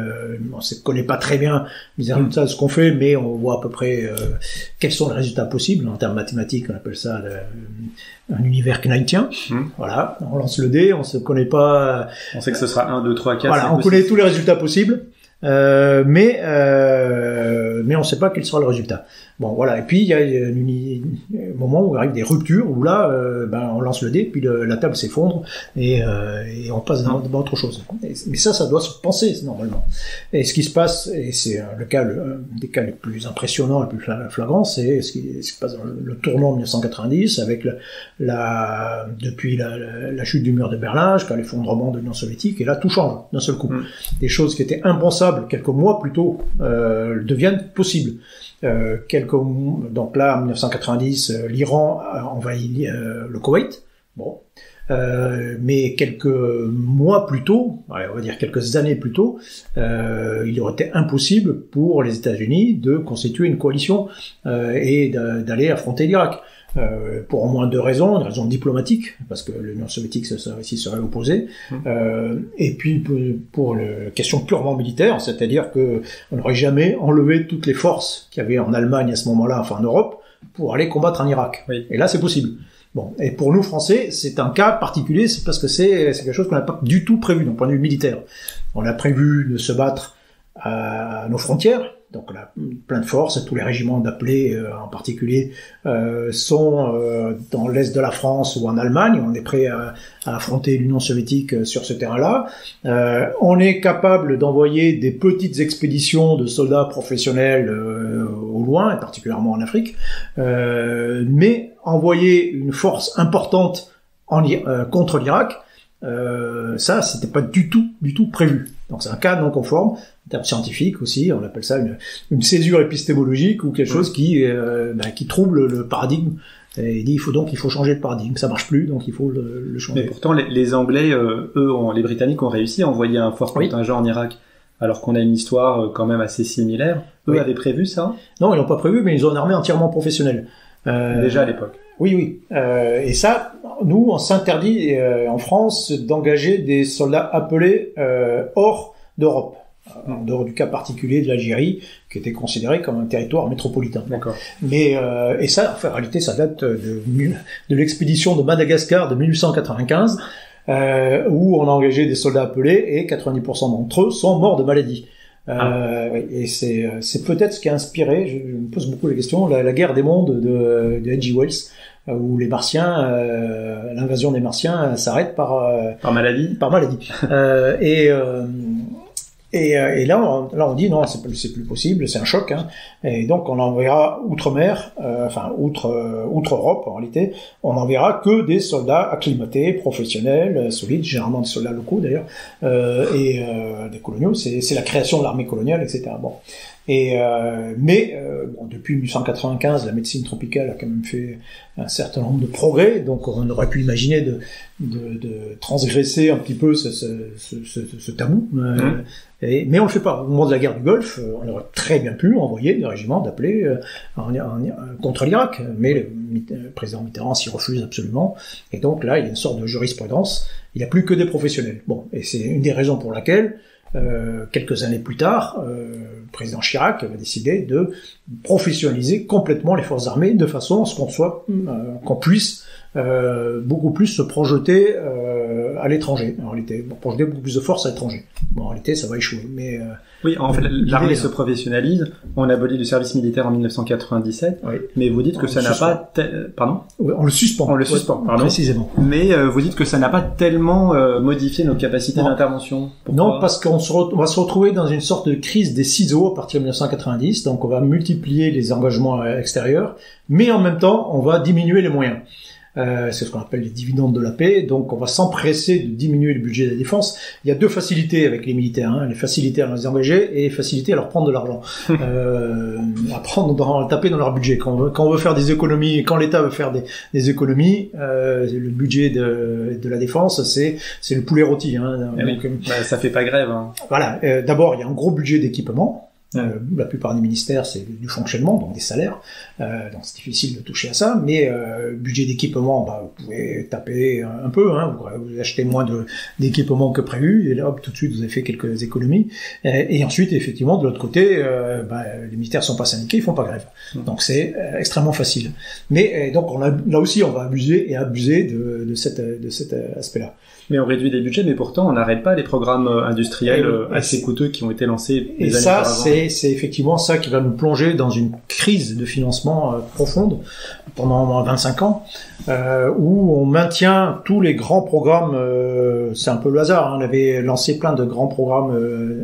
On ne connaît pas très bien les résultats de ce qu'on fait, mais on voit à peu près quels sont les résultats possibles. En termes mathématiques, on appelle ça un univers knightien. Voilà, on lance le dé, on ne connaît pas... On sait que ce sera 1, 2, 3, 4... Voilà, on connaît tous les résultats possibles. Mais on ne sait pas quel sera le résultat. Bon, voilà. Et puis il y a un moment où il arrive des ruptures où là, on lance le dé, puis la table s'effondre et on passe dans autre chose. Mais ça doit se penser normalement. Et ce qui se passe, et c'est des cas les plus impressionnants, les plus flagrants, c'est ce qui se passe dans le tournant de 1990 avec depuis la chute du mur de Berlin jusqu'à l'effondrement de l'Union soviétique. Et là, tout change d'un seul coup. Des choses qui étaient impensables quelques mois plus tôt deviennent possibles. Donc là, en 1990, l'Iran a envahi le Koweït. Bon, mais quelques mois plus tôt, on va dire quelques années plus tôt, il aurait été impossible pour les États-Unis de constituer une coalition et d'aller affronter l'Irak. Pour au moins deux raisons, une raison diplomatique, parce que l'Union soviétique s'y serait opposée, et puis pour la question purement militaire, c'est-à-dire que on n'aurait jamais enlevé toutes les forces qu'il y avait en Allemagne à ce moment-là, enfin en Europe, pour aller combattre en Irak. Oui. Et là, c'est possible. Bon, et pour nous Français, c'est un cas particulier, c'est parce que c'est quelque chose qu'on n'a pas du tout prévu d'un point de vue militaire. On a prévu de se battre à nos frontières. Donc là, plein de forces, tous les régiments d'appelés en particulier sont dans l'est de la France ou en Allemagne. On est prêt à affronter l'Union soviétique sur ce terrain-là. On est capable d'envoyer des petites expéditions de soldats professionnels au loin, et particulièrement en Afrique. Mais envoyer une force importante contre l'Irak, ça, c'était pas du tout prévu. Donc c'est un cas non conforme. En termes scientifiques aussi, on appelle ça une césure épistémologique ou quelque chose qui trouble le paradigme. Et il dit il faut changer de paradigme, ça marche plus, donc il faut le changer. Mais pourtant les Anglais, les Britanniques ont réussi à envoyer un fort contingent en Irak, alors qu'on a une histoire quand même assez similaire. Eux avaient prévu ça ? Non, ils l'ont pas prévu, mais ils ont une armée entièrement professionnelle. Déjà à l'époque. Oui. Et ça, nous, on s'interdit en France d'engager des soldats appelés hors d'Europe. En dehors du cas particulier de l'Algérie, qui était considéré comme un territoire métropolitain. D'accord. Mais et ça, en réalité, ça date de l'expédition de Madagascar de 1895, où on a engagé des soldats appelés et 90% d'entre eux sont morts de maladie. Et c'est peut-être ce qui a inspiré, je me pose beaucoup la question, la guerre des mondes de H.G. Wells, où les Martiens, l'invasion des Martiens s'arrête par maladie. Par maladie. Et là, on dit non, c'est plus possible, c'est un choc, hein. Et donc on enverra outre-mer, outre Europe en réalité, on n'enverra que des soldats acclimatés, professionnels, solides, généralement des soldats locaux d'ailleurs, et des coloniaux. C'est la création de l'armée coloniale, etc. Bon. Mais depuis 1895, la médecine tropicale a quand même fait un certain nombre de progrès, donc on aurait pu imaginer de transgresser un petit peu ce tabou. Mais on le fait pas. Au moment de la guerre du Golfe, on aurait très bien pu envoyer des régiments d'appelés contre l'Irak, mais le président Mitterrand s'y refuse absolument. Et donc là, il y a une sorte de jurisprudence. Il n'y a plus que des professionnels. Bon, et c'est une des raisons pour laquelle quelques années plus tard, le président Chirac va décider de professionnaliser complètement les forces armées de façon à ce qu'on puisse beaucoup plus se projeter à l'étranger. En réalité, projeter beaucoup plus de forces à l'étranger. Bon, en réalité, ça va échouer. Mais oui, en fait, l'armée se professionnalise. On abolit le service militaire en 1997. Oui. Mais vous dites que ça n'a pas... Pardon ? Oui, on le suspend. On le suspend, pardon. Précisément. Mais vous dites que ça n'a pas tellement modifié nos capacités d'intervention. Pourquoi ? Non, parce qu'on va se retrouver dans une sorte de crise des ciseaux à partir de 1990. Donc, on va multiplier les engagements extérieurs, mais en même temps, on va diminuer les moyens. C'est ce qu'on appelle les dividendes de la paix. Donc, on va s'empresser de diminuer le budget de la défense. Il y a deux facilités avec les militaires, hein, les facilités à les engager et les facilités à leur prendre de l'argent, à taper dans leur budget. Quand on veut faire des économies, quand l'État veut faire des économies, le budget de la défense, c'est le poulet rôti. Hein. Donc, ça fait pas grève. Hein. Voilà. D'abord, il y a un gros budget d'équipement. La plupart des ministères, c'est du fonctionnement, donc des salaires. Donc c'est difficile de toucher à ça. Mais budget d'équipement, vous pouvez taper un peu. Hein, vous achetez moins d'équipement que prévu, et là, tout de suite, vous avez fait quelques économies. Et ensuite, effectivement, de l'autre côté, les militaires sont pas syndiqués, ils font pas grève. Donc c'est extrêmement facile. Mais donc là aussi, on va abuser de cet aspect-là. Mais on réduit les budgets, mais pourtant on n'arrête pas les programmes industriels assez coûteux qui ont été lancés des années auparavant. C'est effectivement ça qui va nous plonger dans une crise de financement profonde pendant au moins 25 ans, où on maintient tous les grands programmes. C'est un peu le hasard. Hein, on avait lancé plein de grands programmes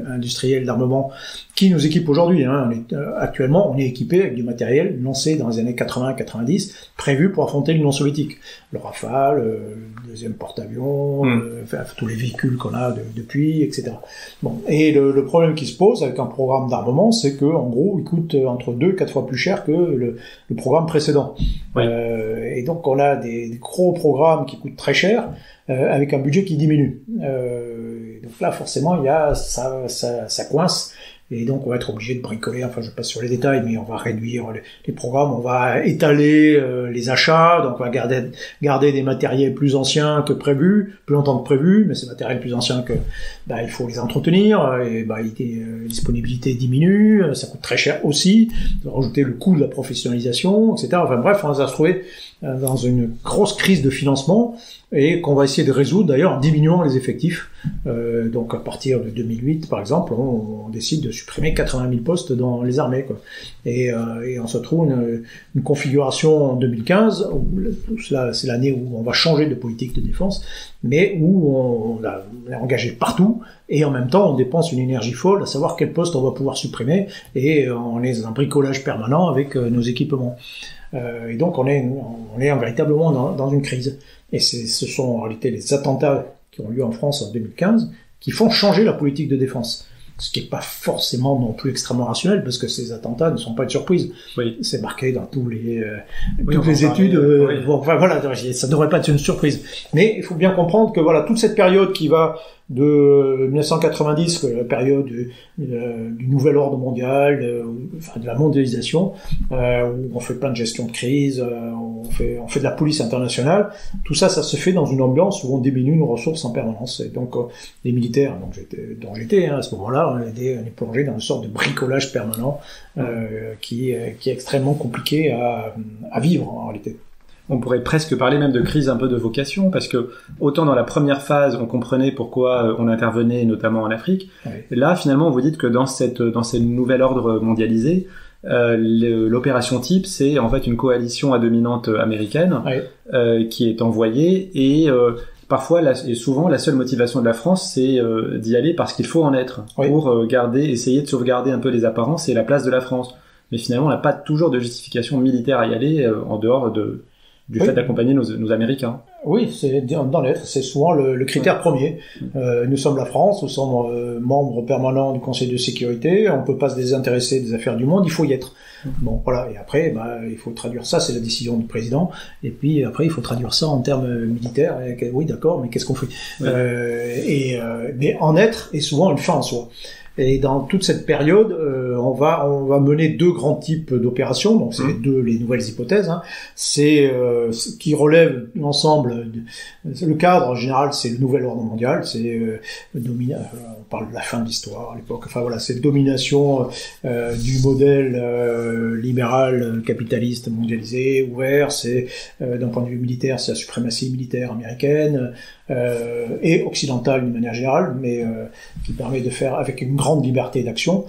industriels d'armement qui nous équipent aujourd'hui. Hein. Actuellement, on est équipé avec du matériel lancé dans les années 80-90, prévu pour affronter l'Union soviétique. Le Rafale, le deuxième porte-avions, tous les véhicules qu'on a depuis, etc. Bon, et le problème qui se pose avec un programme d'armement armement, c'est que en gros, il coûte entre 2 et 4 fois plus cher que le programme précédent. Oui. Et donc, on a des gros programmes qui coûtent très cher avec un budget qui diminue. Donc là, forcément, il y a ça coince. Et donc, on va être obligé de bricoler. Enfin, je passe sur les détails, mais on va réduire les programmes, on va étaler les achats. Donc, on va garder des matériels plus anciens que prévu, plus longtemps que prévu, mais ces matériels plus anciens que il faut les entretenir. Et la disponibilité diminue, ça coûte très cher aussi. On va rajouter le coût de la professionnalisation, etc. Enfin bref, on va se retrouver dans une grosse crise de financement et qu'on va essayer de résoudre d'ailleurs en diminuant les effectifs. Donc à partir de 2008 par exemple, on décide de supprimer 80 000 postes dans les armées, quoi. Et on se trouve une configuration en 2015 où c'est l'année où on va changer de politique de défense, mais où on est engagé partout et en même temps on dépense une énergie folle à savoir quel poste on va pouvoir supprimer, et on est dans un bricolage permanent avec nos équipements. Et donc on est véritablement dans une crise. Et ce sont en réalité les attentats qui ont lieu en France en 2015 qui font changer la politique de défense. Ce qui n'est pas forcément non plus extrêmement rationnel, parce que ces attentats ne sont pas une surprise. Oui. C'est marqué dans toutes les études. Bon, enfin, voilà, ça devrait pas être une surprise. Mais il faut bien comprendre que voilà, toute cette période qui va de 1990, la période du nouvel ordre mondial, de la mondialisation, où on fait plein de gestion de crise, on fait de la police internationale. Tout ça se fait dans une ambiance où on diminue nos ressources en permanence. Et donc les militaires, dont j'étais à ce moment-là, on est plongé dans une sorte de bricolage permanent qui est extrêmement compliqué à vivre en réalité. On pourrait presque parler même de crise un peu de vocation, parce que autant dans la première phase, on comprenait pourquoi on intervenait notamment en Afrique. Oui. Là, finalement, vous dites que dans ce nouvel ordre mondialisé, l'opération type, c'est en fait une coalition à dominante américaine qui est envoyée, et parfois et souvent la seule motivation de la France, c'est d'y aller parce qu'il faut en être, pour essayer de sauvegarder un peu les apparences et la place de la France. Mais finalement, on n'a pas toujours de justification militaire à y aller en dehors du fait d'accompagner nos Américains. Oui, c'est souvent le critère premier. Nous sommes la France, nous sommes membres permanents du Conseil de sécurité, on peut pas se désintéresser des affaires du monde, il faut y être. Bon, voilà, et après, il faut traduire ça, c'est la décision du président, et puis après, il faut traduire ça en termes militaires. Oui, d'accord, mais qu'est-ce qu'on fait? Mais en être est souvent une fin en soi. Et dans toute cette période, on va mener deux grands types d'opérations. Donc c'est les nouvelles hypothèses. C'est qui relèvent l'ensemble. Le cadre en général, c'est le nouvel ordre mondial. C'est on parle de la fin de l'histoire à l'époque. Enfin voilà, c'est domination du modèle libéral, capitaliste, mondialisé, ouvert. C'est d'un point de vue militaire, c'est la suprématie militaire américaine. Et occidentale d'une manière générale, mais qui permet de faire avec une grande liberté d'action.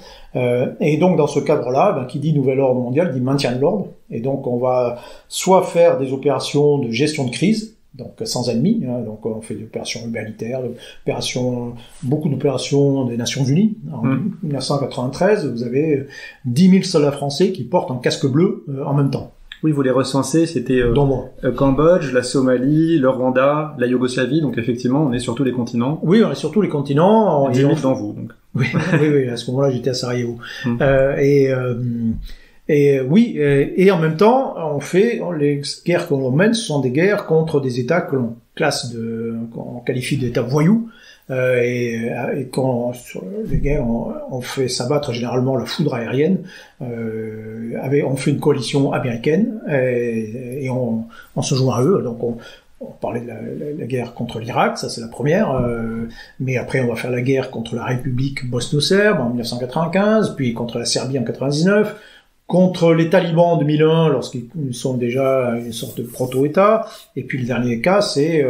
Et donc dans ce cadre-là, qui dit nouvel ordre mondial dit maintien de l'ordre. Et donc on va soit faire des opérations de gestion de crise, donc sans ennemis, donc on fait des opérations humanitaires, beaucoup d'opérations des Nations Unies. En 1993, vous avez 10 000 soldats français qui portent un casque bleu en même temps. Oui, vous les recensez, c'était Cambodge, la Somalie, le Rwanda, la Yougoslavie, donc effectivement, on est sur tous les continents. Oui, on est sur tous les continents. 10 000 dans vous, donc. Oui, à ce moment-là, j'étais à Sarajevo. Et en même temps, les guerres que l'on mène, ce sont des guerres contre des États que l'on qu'on qualifie d'États voyous. Et quand sur les guerres, on fait s'abattre généralement la foudre aérienne. On fait une coalition américaine et on se joint à eux. Donc on parlait de la guerre contre l'Irak, ça c'est la première. Mais après on va faire la guerre contre la République bosno-serbe en 1995, puis contre la Serbie en 1999. Contre les talibans en 2001, lorsqu'ils sont déjà une sorte de proto-État, et puis le dernier cas, c'est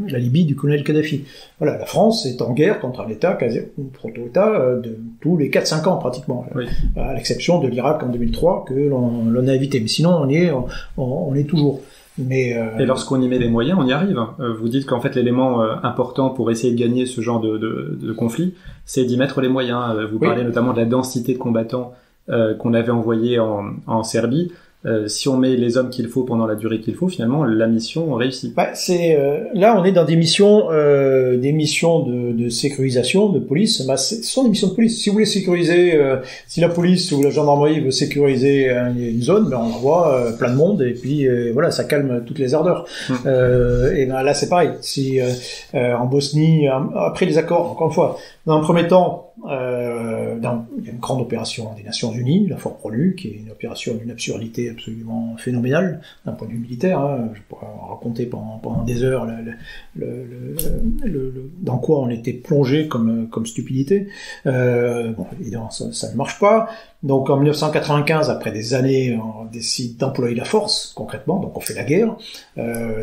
la Libye du colonel Kadhafi. Voilà, la France est en guerre contre un État, un proto-État, de tous les 4-5 ans pratiquement, oui. À l'exception de l'Irak en 2003 que l'on a évité. Mais sinon, on est toujours. Et lorsqu'on y met les moyens, on y arrive. Vous dites qu'en fait l'élément important pour essayer de gagner ce genre de conflit, c'est d'y mettre les moyens. Vous parlez notamment de la densité de combattants qu'on avait envoyé en Serbie. si on met les hommes qu'il faut pendant la durée qu'il faut, finalement, la mission réussit. Là, on est dans des missions de sécurisation, de police. Ce sont des missions de police. Si vous voulez sécuriser, si la police ou la gendarmerie veut sécuriser une zone, on envoie plein de monde et puis voilà, ça calme toutes les ardeurs. Et là, c'est pareil. Si en Bosnie, après les accords, encore une fois, dans un premier temps, il y a une grande opération des Nations Unies, la Fort Prolu, qui est une opération d'une absurdité absolument phénoménale d'un point de vue militaire. Je pourrais en raconter pendant des heures dans quoi on était plongé comme stupidité. Évidemment, ça ne marche pas. Donc en 1995, après des années, on décide d'employer la force, concrètement, donc on fait la guerre.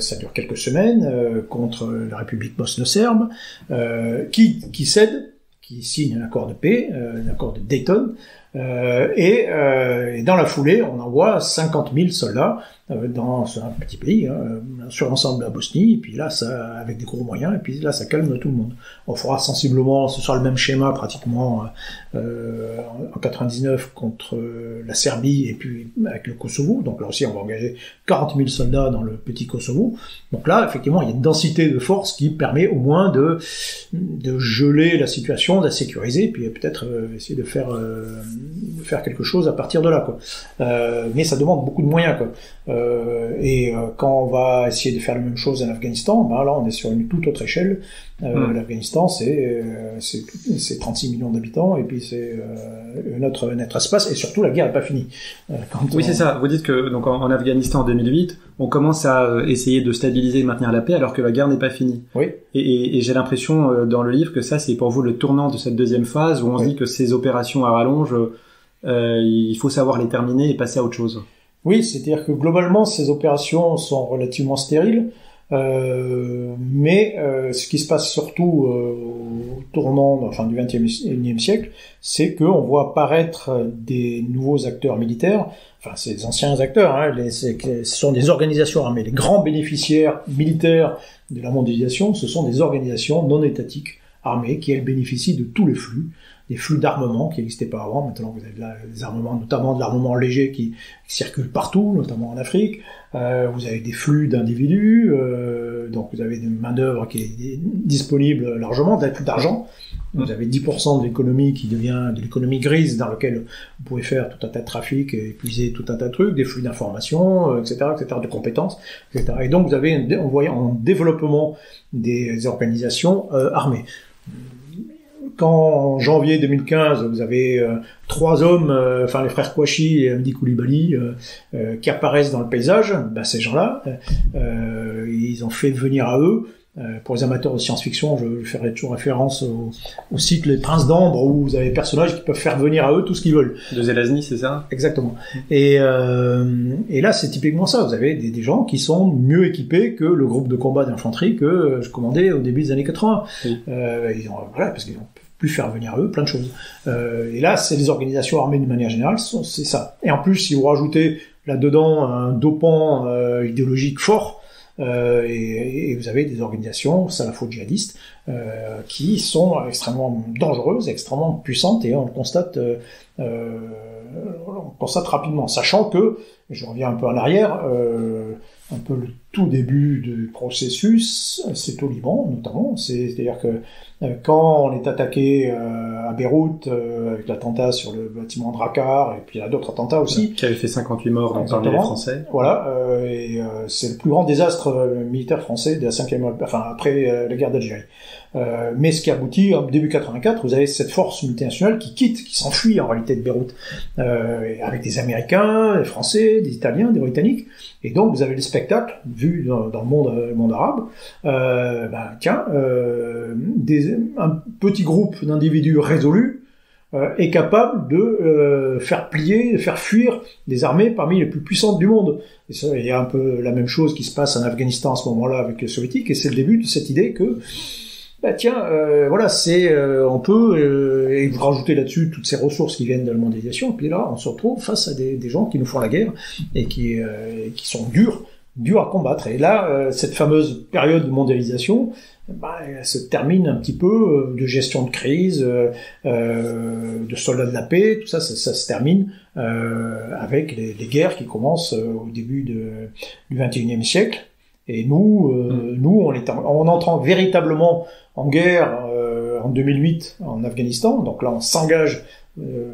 Ça dure quelques semaines contre la République bosno-serbe, qui cède, qui signe un accord de paix, un accord de Dayton, et dans la foulée, on envoie 50 000 soldats dans un petit pays, sur l'ensemble de la Bosnie, et puis là, ça, avec des gros moyens, et puis là, ça calme tout le monde. On fera sensiblement, ce sera le même schéma pratiquement en 99 contre la Serbie, et puis avec le Kosovo, donc là aussi, on va engager 40 000 soldats dans le petit Kosovo. Donc là, effectivement, il y a une densité de force qui permet au moins de geler la situation, de la sécuriser, puis peut-être essayer de faire quelque chose à partir de là, quoi. Mais ça demande beaucoup de moyens, quoi. Quand on va essayer de faire la même chose en Afghanistan, là on est sur une toute autre échelle. L'Afghanistan c'est 36 millions d'habitants et puis c'est notre espace, et surtout la guerre n'est pas finie. C'est ça. Vous dites que donc en Afghanistan en 2008, on commence à essayer de stabiliser et de maintenir la paix alors que la guerre n'est pas finie. Oui. Et j'ai l'impression dans le livre que ça c'est pour vous le tournant de cette deuxième phase où on se dit que ces opérations à rallonge, il faut savoir les terminer et passer à autre chose. Oui, c'est-à-dire que globalement, ces opérations sont relativement stériles, mais ce qui se passe surtout au tournant du XXIe siècle, c'est qu'on voit apparaître des nouveaux acteurs militaires, c'est des anciens acteurs, ce sont des organisations armées. Les grands bénéficiaires militaires de la mondialisation, ce sont des organisations non étatiques armées qui, elles, bénéficient de tous les flux, des flux d'armement qui n'existaient pas avant. Maintenant, vous avez des armements, notamment de l'armement léger qui circule partout, notamment en Afrique. Vous avez des flux d'individus, donc vous avez une main-d'œuvre qui est disponible largement, vous avez plus d'argent. Vous avez 10% de l'économie qui devient de l'économie grise dans laquelle vous pouvez faire tout un tas de trafic, épuiser tout un tas de trucs, des flux d'informations, etc., de compétences, etc. Et donc vous avez un développement des organisations armées. Quand en janvier 2015, vous avez 3 hommes, les frères Kouachi et Hamdi Koulibaly, qui apparaissent dans le paysage, ces gens-là, ils ont fait venir à eux. Pour les amateurs de science-fiction, je ferai toujours référence au cycle Les Princes d'Ambre, où vous avez des personnages qui peuvent faire venir à eux tout ce qu'ils veulent. De Zelazny, c'est ça? Exactement. Et là, c'est typiquement ça. Vous avez des gens qui sont mieux équipés que le groupe de combat d'infanterie que je commandais au début des années 80. Oui. Parce qu'ils ont plus faire venir à eux plein de choses. Et là, c'est les organisations armées d'une manière générale, c'est ça. Et en plus, si vous rajoutez là-dedans un dopant idéologique fort, et vous avez des organisations salafo-djihadistes qui sont extrêmement dangereuses, extrêmement puissantes, et on le constate rapidement, sachant que, je reviens un peu en arrière, un peu le tout début du processus, c'est au Liban notamment, c'est-à-dire que quand on est attaqué à Beyrouth avec l'attentat sur le bâtiment Drakkar, et puis il y a d'autres attentats aussi. Qui avait fait 58 morts parmi les Français. Voilà, c'est le plus grand désastre militaire français de la 5e, après la guerre d'Algérie. Mais ce qui aboutit, en début 84, vous avez cette force multinationale qui s'enfuit en réalité de Beyrouth, avec des Américains, des Français, des Italiens, des Britanniques, et donc vous avez le spectacle vu dans le monde arabe. Un petit groupe d'individus résolus est capable de faire fuir des armées parmi les plus puissantes du monde. Et ça, il y a un peu la même chose qui se passe en Afghanistan à ce moment-là avec les soviétiques, et c'est le début de cette idée que on peut, et vous rajoutez là-dessus toutes ces ressources qui viennent de la mondialisation, et puis là, on se retrouve face à des gens qui nous font la guerre, et qui sont durs, dur à combattre. Et là, cette fameuse période de mondialisation, elle se termine un petit peu de gestion de crise, de soldats de la paix, tout ça, ça se termine avec les guerres qui commencent au début du XXIe siècle. Et nous, on entrant véritablement en guerre en 2008 en Afghanistan. Donc là, on s'engage, le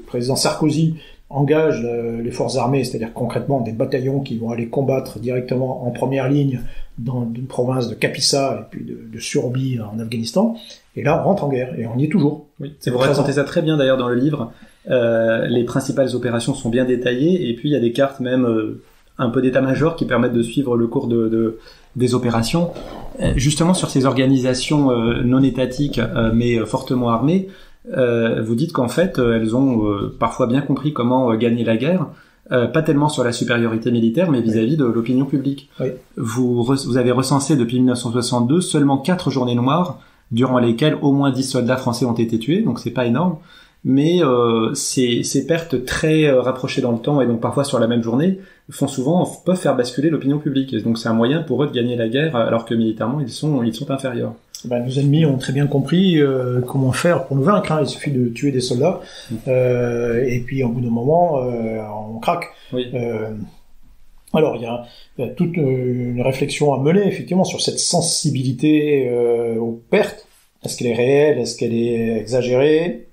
président Sarkozy engage les forces armées, c'est-à-dire concrètement des bataillons qui vont aller combattre directement en première ligne dans une province de Kapisa et puis de Surbi en Afghanistan. Et là, on rentre en guerre et on y est toujours. Oui, vous racontez ça très bien d'ailleurs dans le livre. Les principales opérations sont bien détaillées et puis il y a des cartes même un peu d'état-major qui permettent de suivre le cours des opérations. Justement sur ces organisations non étatiques mais fortement armées, vous dites qu'en fait elles ont parfois bien compris comment gagner la guerre, pas tellement sur la supériorité militaire mais vis-à-vis de l'opinion publique. Oui. Vous avez recensé depuis 1962 seulement 4 journées noires durant lesquelles au moins 10 soldats français ont été tués, donc c'est pas énorme, mais ces pertes très rapprochées dans le temps et donc parfois sur la même journée peuvent faire basculer l'opinion publique. Et donc c'est un moyen pour eux de gagner la guerre alors que militairement ils sont inférieurs. Nos ennemis ont très bien compris comment faire pour nous vaincre. Il suffit de tuer des soldats et puis au bout d'un moment on craque. Oui. Alors il y a toute une réflexion à mener effectivement sur cette sensibilité aux pertes. Est-ce qu'elle est réelle? Est-ce qu'elle est exagérée?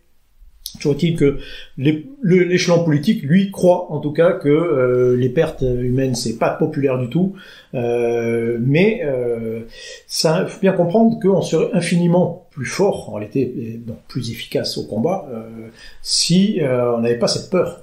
Toujours est-il que l'échelon politique, lui, croit en tout cas que les pertes humaines, c'est pas populaire du tout, mais ça, faut bien comprendre qu'on serait infiniment plus fort, en réalité, et donc plus efficace au combat, si on n'avait pas cette peur,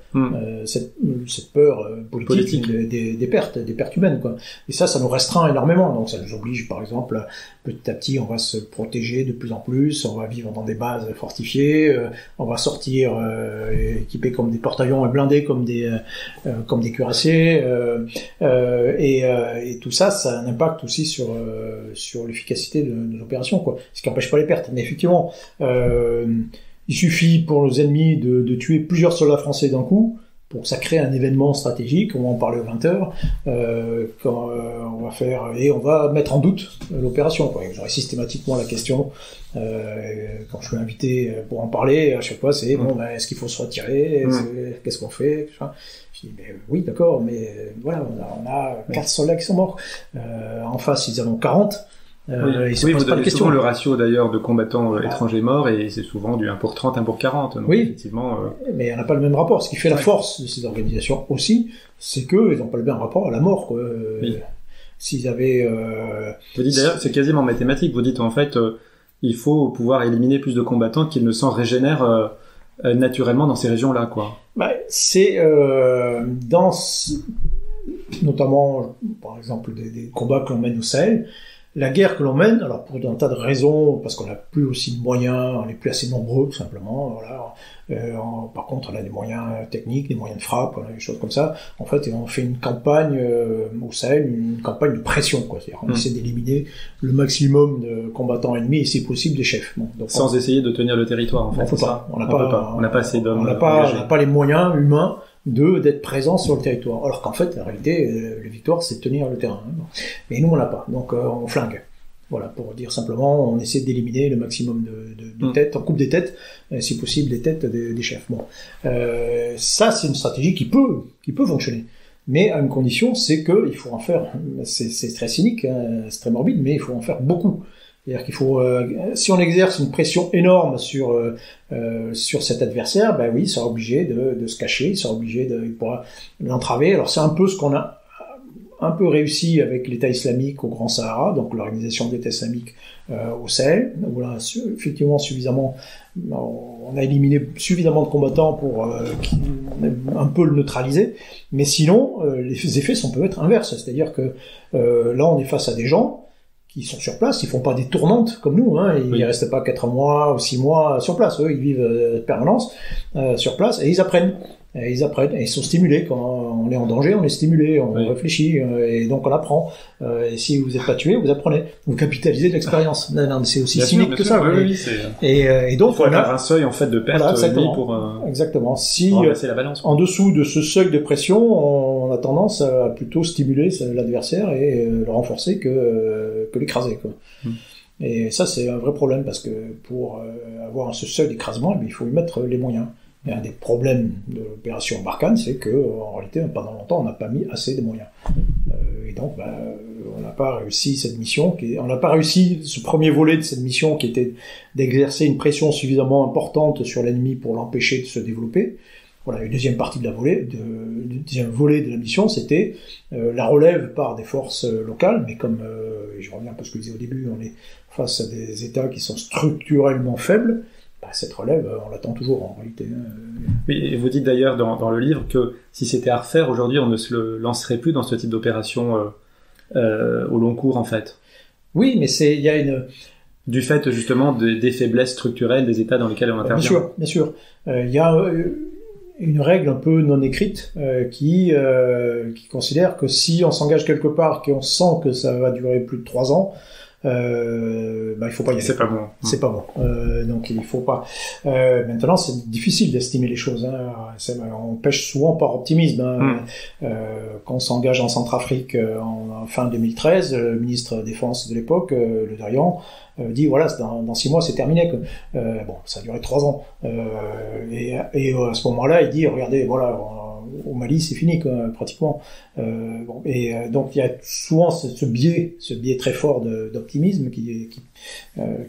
cette peur politique des pertes humaines, quoi. Et ça nous restreint énormément. Donc ça nous oblige, par exemple, petit à petit, on va se protéger de plus en plus, on va vivre dans des bases fortifiées, on va sortir équipés comme des porte-avions et blindés comme des cuirassiers, et tout ça a un impact aussi sur l'efficacité de nos opérations, quoi. Ce qui n'empêche pas les pertes. Mais effectivement, il suffit pour nos ennemis de tuer plusieurs soldats français d'un coup pour que ça crée un événement stratégique. On va en parler aux 20h, on va faire, et on va mettre en doute l'opération, quoi. J'aurai systématiquement la question, quand je suis invité pour en parler, à chaque fois c'est, est-ce qu'il faut se retirer, qu'est-ce qu'on fait, je dis, oui, d'accord, mais voilà, on a 4 soldats qui sont morts. En face, ils en ont 40. Vous donnez souvent le ratio d'ailleurs de combattants étrangers morts et c'est souvent du 1 pour 30, 1 pour 40. Donc effectivement, mais on n'a pas le même rapport. Ce qui fait la force de ces organisations aussi, c'est qu'ils n'ont pas le même rapport à la mort, quoi. S'ils avaient... Vous dites d'ailleurs, c'est quasiment mathématique, vous dites en fait, il faut pouvoir éliminer plus de combattants qu'ils ne s'en régénèrent naturellement dans ces régions-là, quoi. C'est notamment, par exemple, des combats que l'on mène au Sahel. La guerre que l'on mène, alors pour un tas de raisons, parce qu'on n'a plus aussi de moyens, on n'est plus assez nombreux tout simplement, voilà. Par contre on a des moyens techniques, des moyens de frappe, des choses comme ça. En fait, on fait une campagne au Sahel, une campagne de pression, quoi. C'est-à-dire on essaie d'éliminer le maximum de combattants ennemis et si possible des chefs. Donc, sans essayer de tenir le territoire, en fait. On n'a pas assez d'hommes. On n'a pas les moyens humains d'être présent sur le territoire. Alors qu'en fait, en réalité, la victoire, c'est de tenir le terrain. Mais nous, on l'a pas. Donc, on flingue. Voilà, pour dire simplement, on essaie d'éliminer le maximum de têtes, on coupe des têtes, si possible, des têtes des chefs. Bon. Ça, c'est une stratégie qui peut fonctionner. Mais à une condition, c'est qu'il faut en faire, c'est très cynique, hein, c'est très morbide, mais il faut en faire beaucoup. C'est-à-dire qu'il faut, si on exerce une pression énorme sur cet adversaire, il sera obligé de se cacher, il pourra l'entraver. Alors c'est un peu ce qu'on a un peu réussi avec l'État islamique au Grand Sahara, donc l'organisation de l'État islamique au Sahel, où là, effectivement on a éliminé suffisamment de combattants pour un peu le neutraliser, mais sinon les effets peuvent être inverses, c'est-à-dire que là on est face à des gens qui sont sur place, ils font pas des tournantes comme nous, hein, ils restent pas 4 mois ou 6 mois sur place, eux ils vivent de permanence sur place et ils apprennent. Et ils apprennent, et ils sont stimulés. Quand on est en danger, on est stimulé, on réfléchit, et donc on apprend. Et si vous n'êtes pas tué, vous apprenez. Vous capitalisez de l'expérience. Non, mais c'est aussi cynique que ça. Oui, et donc, il faut avoir un seuil, en fait, de perte pour exactement. Si, renverser la balance. En dessous de ce seuil de pression, on a tendance à plutôt stimuler l'adversaire et le renforcer que l'écraser, quoi. Et ça, c'est un vrai problème, parce que pour avoir ce seuil d'écrasement, il faut y mettre les moyens. Et un des problèmes de l'opération Barkhane, c'est que en réalité, pendant longtemps, on n'a pas mis assez de moyens. Et donc, on n'a pas réussi cette mission. On n'a pas réussi ce premier volet de cette mission, qui était d'exercer une pression suffisamment importante sur l'ennemi pour l'empêcher de se développer. Voilà, une deuxième partie le deuxième volet de la mission, c'était la relève par des forces locales, mais comme je reviens un peu à ce que je disais au début, on est face à des États qui sont structurellement faibles. Cette relève, on l'attend toujours en réalité. Oui, et vous dites d'ailleurs dans le livre que si c'était à refaire aujourd'hui, on ne se lancerait plus dans ce type d'opération au long cours, en fait. Oui, mais il y a une... Du fait justement des faiblesses structurelles des États dans lesquels on intervient. Bien sûr. Il y a une règle un peu non écrite qui considère que si on s'engage quelque part, qu'on sent que ça va durer plus de 3 ans, il faut pas y aller. C'est pas bon. C'est pas bon. Donc il faut pas. Maintenant, c'est difficile d'estimer les choses. On pêche souvent par optimisme. Quand on s'engage en Centrafrique en fin 2013, le ministre de la Défense de l'époque, Le Drian, dit voilà, dans 6 mois c'est terminé. Ça a duré 3 ans. Et à ce moment-là, il dit regardez, voilà. Au Mali, c'est fini, quoi, pratiquement. Donc il y a souvent ce biais très fort d'optimisme qui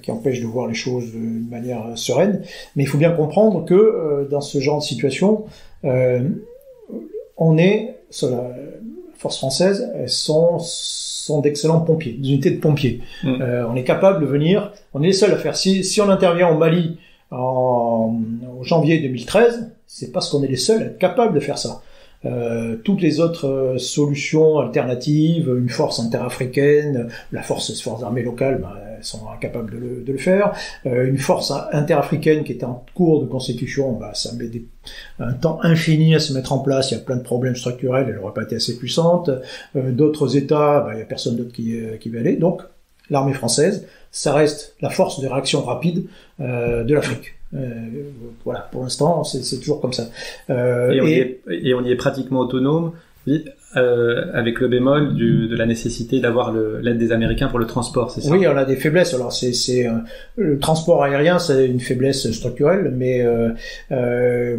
empêche de voir les choses d'une manière sereine. Mais il faut bien comprendre que dans ce genre de situation, on est sur la force française, elles sont d'excellents pompiers, des unités de pompiers. On est capable de venir, on est les seuls à faire. Si on intervient au Mali au janvier 2013, c'est parce qu'on est les seuls à être capables de faire ça. Toutes les autres solutions alternatives, une force interafricaine, les forces armées locales, elles sont incapables de le faire. Une force interafricaine qui est en cours de constitution, ça met un temps infini à se mettre en place. Il y a plein de problèmes structurels, elle n'aurait pas été assez puissante. D'autres États, il y a personne d'autre qui va aller. Donc, l'armée française, ça reste la force de réaction rapide de l'Afrique. Voilà, pour l'instant, c'est toujours comme ça. Et on y est pratiquement autonome, avec le bémol de la nécessité d'avoir l'aide des Américains pour le transport, c'est ça? Oui, on a des faiblesses. Alors, le transport aérien, c'est une faiblesse structurelle, mais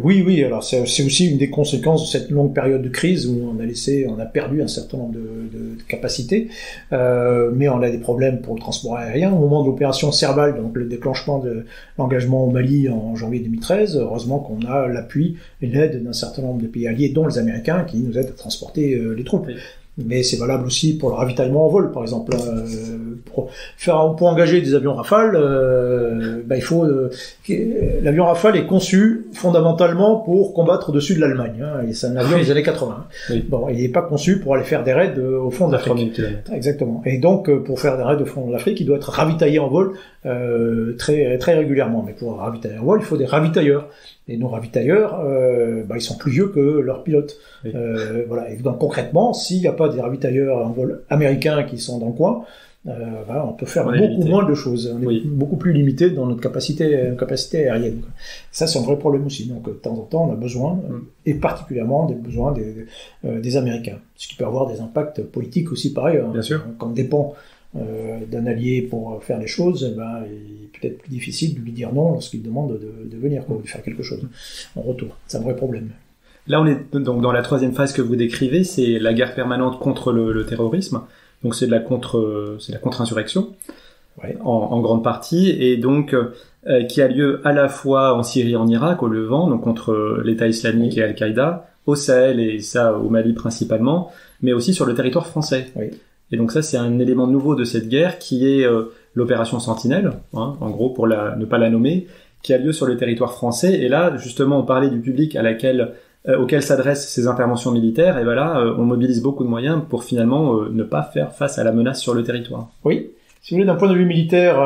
oui. Alors, c'est aussi une des conséquences de cette longue période de crise où on a perdu un certain nombre de capacités, mais on a des problèmes pour le transport aérien. Au moment de l'opération Serval, donc le déclenchement de l'engagement au Mali en janvier 2013, heureusement qu'on a l'appui et l'aide d'un certain nombre de pays alliés, dont les Américains, qui nous aident à transporter les troupes. Oui. Mais c'est valable aussi pour le ravitaillement en vol, par exemple. Pour engager des avions Rafale, il faut l'avion Rafale est conçu fondamentalement pour combattre au-dessus de l'Allemagne. Et c'est un avion des années 80. Oui. Il n'est pas conçu pour aller faire des raids au fond de l'Afrique. Exactement. Et donc, pour faire des raids au fond de l'Afrique, il doit être ravitaillé en vol très très régulièrement. Mais pour ravitailler en vol, il faut des ravitailleurs. Et nos ravitailleurs, ils sont plus vieux que leurs pilotes. Oui. Voilà. Et donc concrètement, s'il n'y a pas des ravitailleurs en vol américains qui sont dans le coin, on peut faire beaucoup moins de choses. On est beaucoup plus limité dans notre capacité aérienne. Ça, c'est un vrai problème aussi. Donc, de temps en temps, on a besoin, et particulièrement des besoins des Américains. Ce qui peut avoir des impacts politiques aussi, pareil. Bien sûr. Quand on dépend d'un allié pour faire les choses, il est peut-être plus difficile de lui dire non lorsqu'il demande de venir, de faire quelque chose en retour. C'est un vrai problème. Là, on est donc dans la 3e phase que vous décrivez, c'est la guerre permanente contre le terrorisme. Donc c'est de la contre-insurrection, en grande partie, et donc qui a lieu à la fois en Syrie et en Irak, au Levant, donc contre l'État islamique et Al-Qaïda, au Sahel et ça au Mali principalement, mais aussi sur le territoire français. Oui. Et donc ça, c'est un élément nouveau de cette guerre qui est l'opération Sentinelle, en gros pour ne pas la nommer, qui a lieu sur le territoire français. Et là, justement, on parlait du public auquel s'adressent ces interventions militaires, et là, on mobilise beaucoup de moyens pour finalement ne pas faire face à la menace sur le territoire. Oui, si vous voulez, d'un point de vue militaire,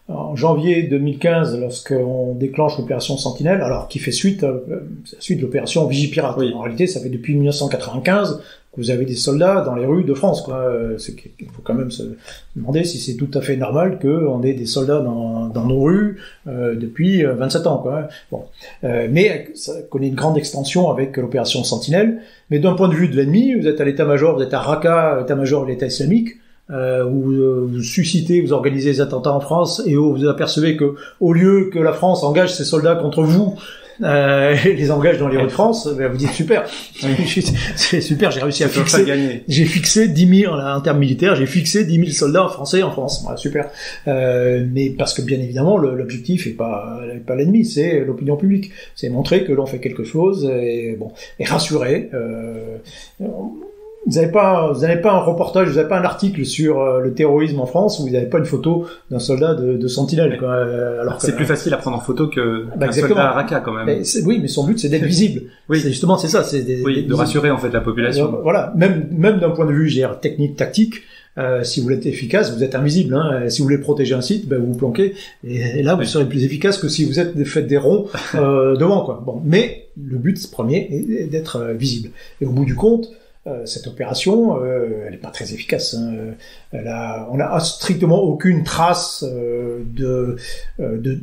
en janvier 2015, lorsqu'on déclenche l'opération Sentinelle, alors qui fait suite de l'opération Vigipirate. Oui. En réalité, ça fait depuis 1995 que vous avez des soldats dans les rues de France, quoi. Il faut quand même se demander si c'est tout à fait normal qu'on ait des soldats dans nos rues depuis 27 ans, quoi. Bon, mais ça connaît une grande extension avec l'opération Sentinelle. Mais d'un point de vue de l'ennemi, vous êtes à l'état-major, vous êtes à Raqqa, état-major de l'État islamique. Où vous suscitez, vous organisez des attentats en France et où vous apercevez que, au lieu que la France engage ses soldats contre vous, les engage dans les rues de France, ben vous dites super, c'est super, j'ai réussi à fixer, j'ai fixé 10 000 en termes militaires, j'ai fixé 10 000 soldats français en France, voilà, super. Mais parce que bien évidemment l'objectif est pas l'ennemi, c'est l'opinion publique, c'est montrer que l'on fait quelque chose et rassurer. Vous n'avez pas un reportage, vous n'avez pas un article sur le terrorisme en France où vous n'avez pas une photo d'un soldat de Sentinelle, quoi. Alors c'est plus facile à prendre en photo qu'un exactement. soldat à Raqqa, quand même. Oui, mais son but c'est d'être visible. Oui. C'est justement ça. De rassurer en fait la population. Voilà, même d'un point de vue, technique, tactique. Si vous êtes efficace, vous êtes invisible. Hein. Si vous voulez protéger un site, ben vous vous planquez. Et là, vous serez plus efficace que si vous faites des ronds devant, quoi. Bon, mais le but premier est d'être visible. Et au bout du compte, cette opération, elle n'est pas très efficace. Hein. On n'a strictement aucune trace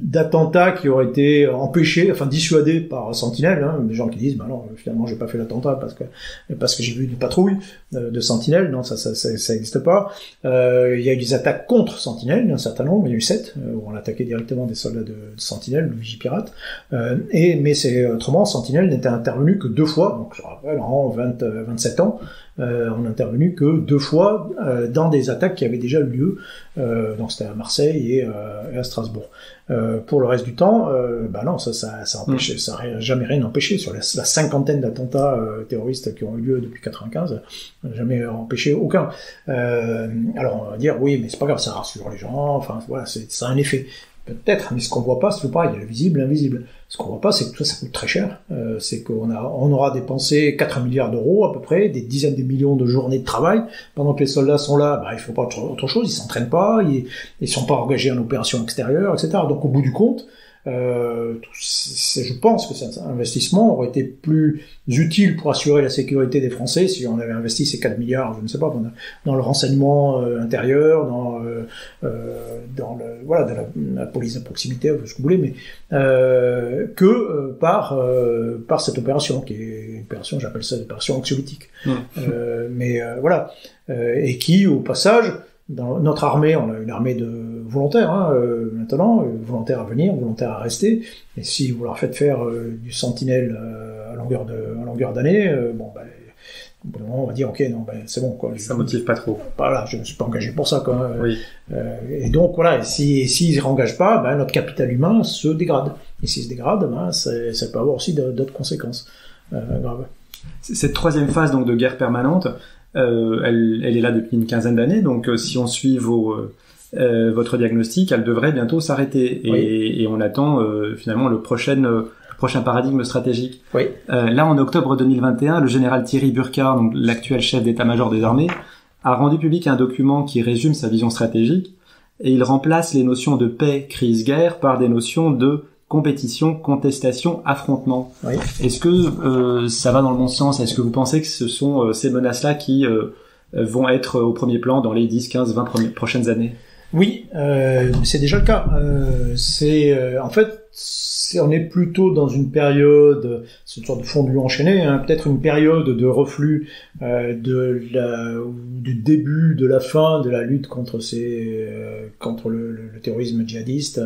d'attentats qui auraient été empêchés, enfin dissuadés par Sentinelle. Hein. Des gens qui disent, non, finalement, j'ai pas fait l'attentat parce que j'ai vu une patrouille de Sentinelle. Non, ça n'existe pas. Il y a eu des attaques contre Sentinelle, un certain nombre. Il y a eu 7 où on attaquait directement des soldats de Sentinelle, de Vigipirate. Mais c'est autrement, Sentinelle n'était intervenu que 2 fois. Donc je rappelle, en 27 ans. On n'a intervenu que 2 fois dans des attaques qui avaient déjà eu lieu, donc c'était à Marseille et à Strasbourg. Pour le reste du temps, non, ça empêché, ça n'a jamais rien empêché sur la cinquantaine d'attentats terroristes qui ont eu lieu depuis 95, jamais empêché aucun. Alors on va dire oui, mais c'est pas grave, ça rassure les gens. Enfin voilà, ça a un effet. Peut-être, mais ce qu'on voit pas, c'est pareil, il y a le visible, l'invisible. Ce qu'on voit pas, c'est que tout ça coûte très cher. C'est qu'on aura dépensé 4 milliards d'euros à peu près, des dizaines de millions de journées de travail. Pendant que les soldats sont là, ils font pas autre chose, ils s'entraînent pas, ils sont pas engagés en opération extérieure, etc. Donc au bout du compte, je pense que cet investissement aurait été plus utile pour assurer la sécurité des Français si on avait investi ces 4 milliards, je ne sais pas, dans le renseignement intérieur, dans la police de proximité, ce que vous voulez, mais par cette opération qui est une opération, j'appelle ça l'opération anxiolytique. Voilà, et qui au passage, dans notre armée, on a une armée de volontaires maintenant, volontaires à venir, volontaires à rester. Et si vous leur faites faire du Sentinelle à longueur d'année, on va dire ok, non, c'est bon, quoi. Ça motive pas trop. Voilà, je ne suis pas engagé pour ça, quoi. Oui. Et donc voilà, s'ils ne réengagent pas, notre capital humain se dégrade. Et s'il se dégrade, ça peut avoir aussi d'autres conséquences graves. Cette troisième phase donc de guerre permanente, elle est là depuis une quinzaine d'années, donc si on suit votre diagnostic, elle devrait bientôt s'arrêter. Et on attend finalement le prochain paradigme stratégique. Oui. Là, en octobre 2021, le général Thierry Burkhardt, donc l'actuel chef d'état-major des armées, a rendu public un document qui résume sa vision stratégique, et il remplace les notions de paix, crise, guerre par des notions de compétition, contestation, affrontement. Oui. Est-ce que ça va dans le bon sens? Est-ce que vous pensez que ce sont ces menaces-là qui vont être au premier plan dans les 10, 15, 20 prochaines années? Oui, c'est déjà le cas. En fait, on est plutôt dans une période, c'est une sorte de fondu enchaîné, peut-être une période de reflux du début, de la fin de la lutte contre le terrorisme djihadiste.